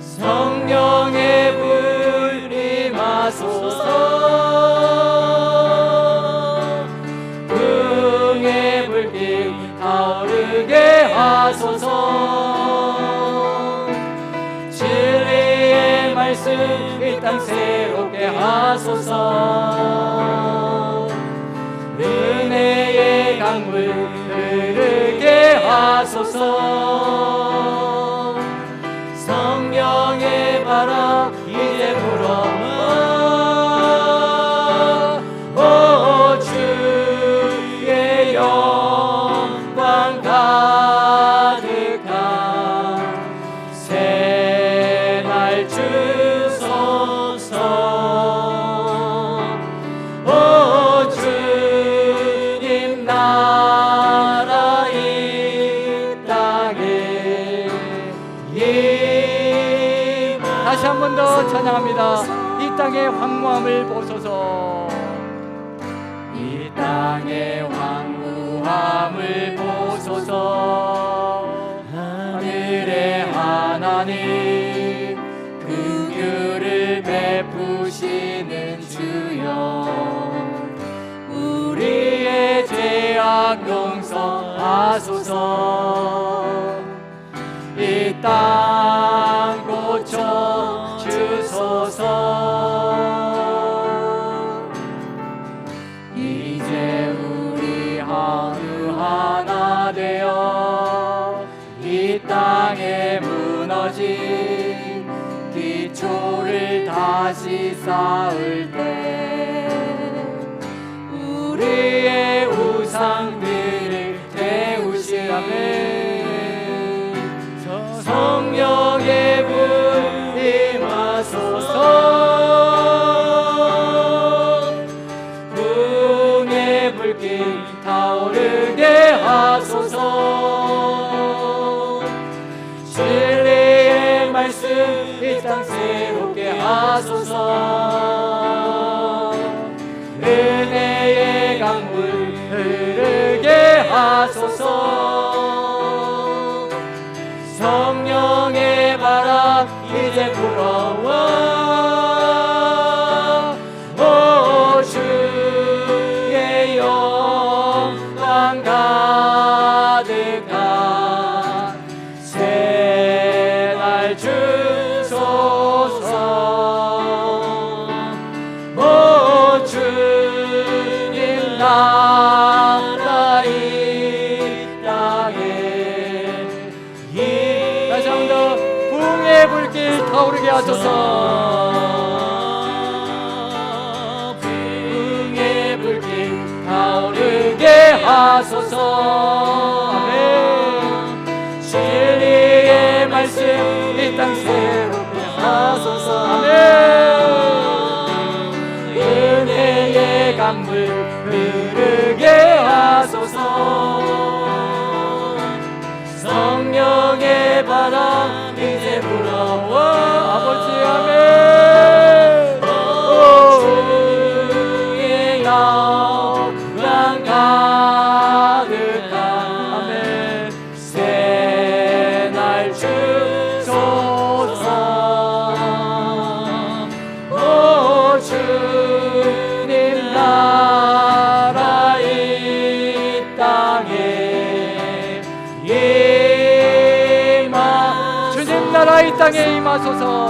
성령의 불 임하소서. 흥의 불길 타오르게 하소서. 진리의 말씀 이 땅 새롭게 하소서. 은혜의 강물 흐르게 하소서. 성령의 바람 이제 불어와. 오 주의 영광 가득한 새날 주소서. 오 주님 나라 이 땅에 다시 한 번 더 찬양합니다. 이 땅의 황무함을 보소서. 이 땅의 황무함을 보소서. 하늘의 하나님, 긍휼을 베푸시는 주여, 우리의 죄악 용서하소서. 이 땅 고쳐 주소서. 이제 우리 하나 되어 이 땅에 무너진 기초를 다시 쌓을 때, 우리의 우상들을 태우시라며 성령의 불 임하소서. 흥의 불길 타오르게 하소서. 진리의 말씀 이 땅 새롭게 하소서. 은혜의 강물 흐르게 하소서. 성령의 바람 이제 불어와. 오 주의 영광 가득한 새날 주소서. 오 주님 나라 이 땅에 다시 한 번 더 풍의 불길 타오르게 하소서. 풍의 불길 타오르게 하소서. 아멘. 진리의 말씀 이 땅 새롭게 하소서. 아멘. 은혜의 강물 흐르게 하소서. 성령의 바람 이제 불어와. 아버지 아멘. 땅에 임하소서.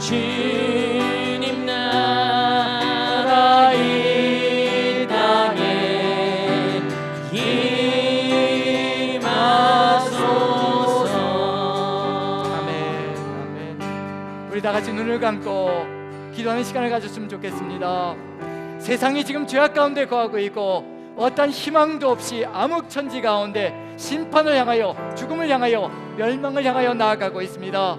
주님 나라 이 땅에 임하소서. 아멘, 아멘. 우리 다 같이 눈을 감고 기도하는 시간을 가졌으면 좋겠습니다. 세상이 지금 죄악 가운데 거하고 있고 어떤 희망도 없이 암흑천지 가운데 심판을 향하여, 죽음을 향하여, 멸망을 향하여 나아가고 있습니다.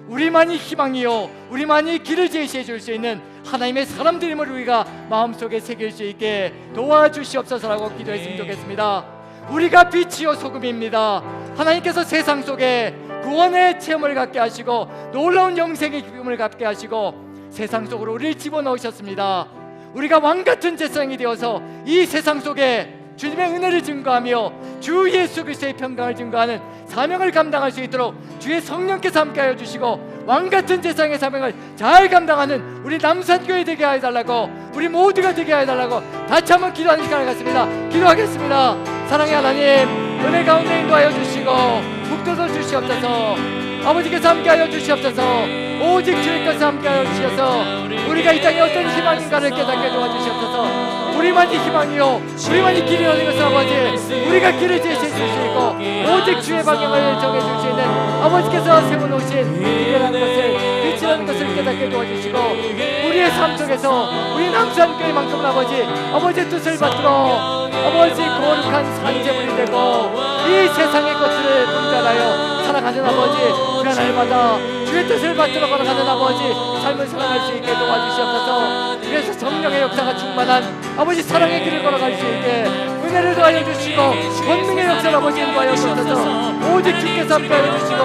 우리만이 희망이요, 우리만이 길을 제시해 줄 수 있는 하나님의 사람들임을 우리가 마음속에 새길 수 있게 도와주시옵소서라고 기도했으면 좋겠습니다. 우리가 빛이요 소금입니다. 하나님께서 세상 속에 구원의 체험을 갖게 하시고 놀라운 영생의 기쁨을 갖게 하시고 세상 속으로 우리를 집어넣으셨습니다. 우리가 왕같은 제사장이 되어서 이 세상 속에 주님의 은혜를 증거하며 주 예수 그리스도의 평강을 증거하는 사명을 감당할 수 있도록 주의 성령께서 함께하여 주시고 왕같은 제사장의 사명을 잘 감당하는 우리 남산교회 되게 해달라고, 우리 모두가 되게 해달라고 다시 한번 기도하는 시간을 갖습니다. 기도하겠습니다. 사랑의 하나님, 은혜 가운데 인도하여 주시고 북돋워 주시옵소서. 아버지께서 함께하여 주시옵소서. 오직 주의 것을 함께하여 주셔서 우리가 이 땅에 어떤 희망인가를 깨닫게 도와주시옵소서. 우리만이 희망이요, 우리만이 길이라는 것을 아버지, 우리가 길을 제시해 줄 수 있고 오직 주의 방향을 정해줄 수 있는 아버지께서 세워놓으신 길이라는 것을, 빛이라는 것을 깨닫게 도와주시고 우리의 삶 속에서 우리 남산교회만큼은 아버지의 뜻을 받들어 아버지 거룩한 산재물이 되고 이 세상의 것들을 분별하여 살아가는 아버지, 변화를받아 주의 뜻을 받들어 걸어가는 아버지 삶을 살아갈 수 있게 도와주시옵소서. 그래서 성령의 역사가 충만한 아버지 사랑의 길을 걸어갈 수 있게 은혜를 더하여 주시고 권능의 역사를 아버지 인도하여 주옵소서. 오직 주께서 함께하여 주시고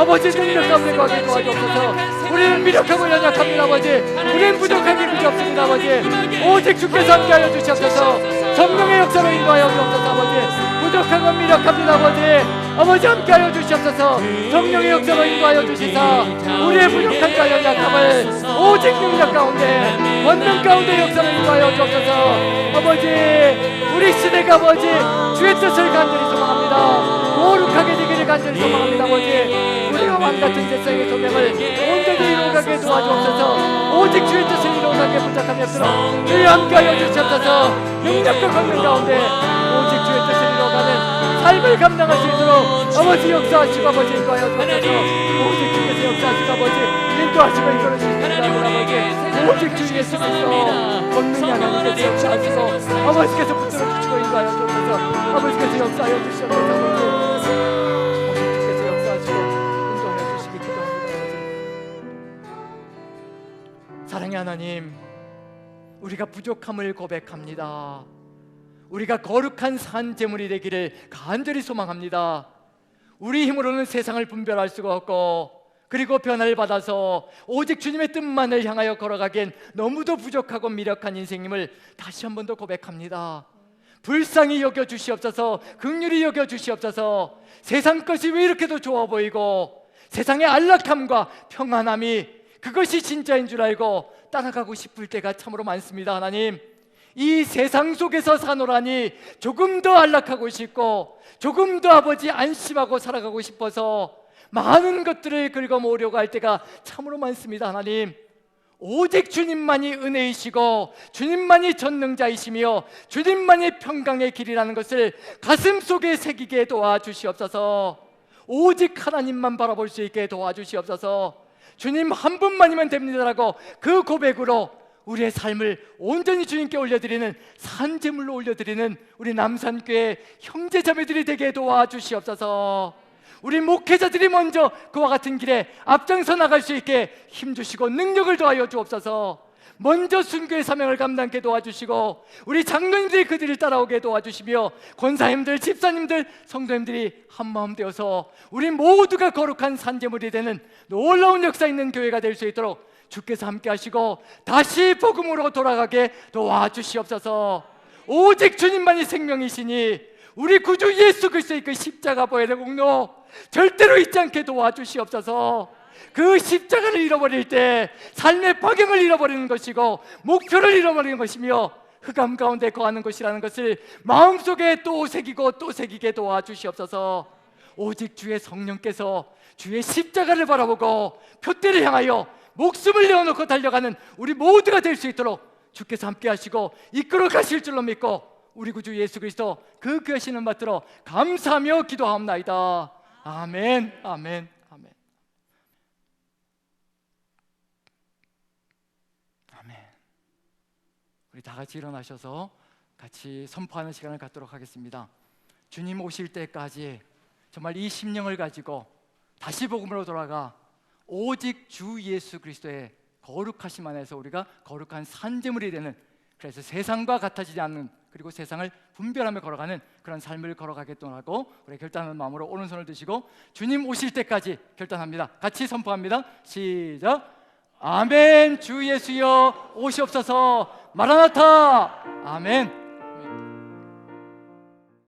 아버지 능력 가운데 거하게 도와주옵소서. 우리는 미력하고 연약합니다 아버지. 우리는 부족한 게 그저 없습니다 아버지. 오직 주께서 함께하여 주시옵소서. 성령의 역사로 인도하여 주옵소서 아버지. 부족한 건 미력합니다 아버지. 아버지 함께하여 주시옵소서. 성령의 역사로 인도하여 주시사 우리의 부족함과 연약함을 오직 능력 가운데, 권능 가운데 역사로 인도하여 주옵소서. 아버지, 우리 시대가 아버지 주의 뜻을 간절히 소망합니다. 거룩하게 되기를 간절히 소망합니다 아버지. 우리가 왕같은 제사장의 소명을 온전히 이루어가게 도와주옵소서. 오직 주의 뜻을 이루어가게 부탁함이 없도록 주의 함께하여 주시옵소서. 능력과 권능 가운데 오직 주의 뜻을 이루어가는 삶을 감당할 수 있도록 아버지 역사하시고 아버지 인도하여 주옵소서. 오직 주께서 역사하시고 아버지 인도하시고 이끌어 주시옵소서. 아버지 오직 주 예수 그리스도 권능이 하나님께서 역사하시고 아버지께서 붙들어 주시고 인도하여 주옵소서. 아버지께서 역사하여 주시옵소서. 오직 주께서 역사하시고 인도하여 주시기 기도합니다. 사랑의 하나님, 우리가 부족함을 고백합니다. 우리가 거룩한 산 제물이 되기를 간절히 소망합니다. 우리 힘으로는 세상을 분별할 수가 없고 그리고 변화를 받아서 오직 주님의 뜻만을 향하여 걸어가기엔 너무도 부족하고 미력한 인생임을 다시 한 번 더 고백합니다. 불쌍히 여겨 주시옵소서. 긍휼히 여겨 주시옵소서. 세상 것이 왜 이렇게도 좋아 보이고 세상의 안락함과 평안함이 그것이 진짜인 줄 알고 따라가고 싶을 때가 참으로 많습니다. 하나님, 이 세상 속에서 사노라니 조금 더 안락하고 싶고 조금 더 아버지 안심하고 살아가고 싶어서 많은 것들을 긁어모으려고 할 때가 참으로 많습니다. 하나님, 오직 주님만이 은혜이시고 주님만이 전능자이시며 주님만이 평강의 길이라는 것을 가슴속에 새기게 도와주시옵소서. 오직 하나님만 바라볼 수 있게 도와주시옵소서. 주님 한 분만이면 됩니다라고 그 고백으로 우리의 삶을 온전히 주님께 올려드리는 산제물로 올려드리는 우리 남산교회 형제자매들이 되게 도와주시옵소서. 우리 목회자들이 먼저 그와 같은 길에 앞장서 나갈 수 있게 힘주시고 능력을 더하여 주옵소서. 먼저 순교의 사명을 감당하게 도와주시고 우리 장로님들이 그들을 따라오게 도와주시며 권사님들, 집사님들, 성도님들이 한마음 되어서 우리 모두가 거룩한 산제물이 되는 놀라운 역사 있는 교회가 될 수 있도록 주께서 함께 하시고 다시 복음으로 돌아가게 도와주시옵소서. 오직 주님만이 생명이시니 우리 구주 예수 그리스도의 그 십자가 보혈의 공로 절대로 잊지 않게 도와주시옵소서. 그 십자가를 잃어버릴 때 삶의 방향을 잃어버리는 것이고 목표를 잃어버리는 것이며 흑암 가운데 거하는 것이라는 것을 마음속에 또 새기고 또 새기게 도와주시옵소서. 오직 주의 성령께서 주의 십자가를 바라보고 표대를 향하여 목숨을 내어놓고 달려가는 우리 모두가 될 수 있도록 주께서 함께 하시고 이끌어 가실 줄로 믿고 우리 구주 예수 그리스도 그 귀하신 받들어 감사하며 기도하옵나이다. 아멘, 아멘, 아멘. 아멘. 우리 다 같이 일어나셔서 같이 선포하는 시간을 갖도록 하겠습니다. 주님 오실 때까지 정말 이 심령을 가지고 다시 복음으로 돌아가 오직 주 예수 그리스도의 거룩하심 안에서 우리가 거룩한 산재물이 되는, 그래서 세상과 같아지지 않는, 그리고 세상을 분별하며 걸어가는 그런 삶을 걸어가겠다고 하고 우리 결단하는 마음으로 오른손을 드시고 주님 오실 때까지 결단합니다. 같이 선포합니다. 시작. 아멘. 주 예수여 오시옵소서. 마라나타. 아멘.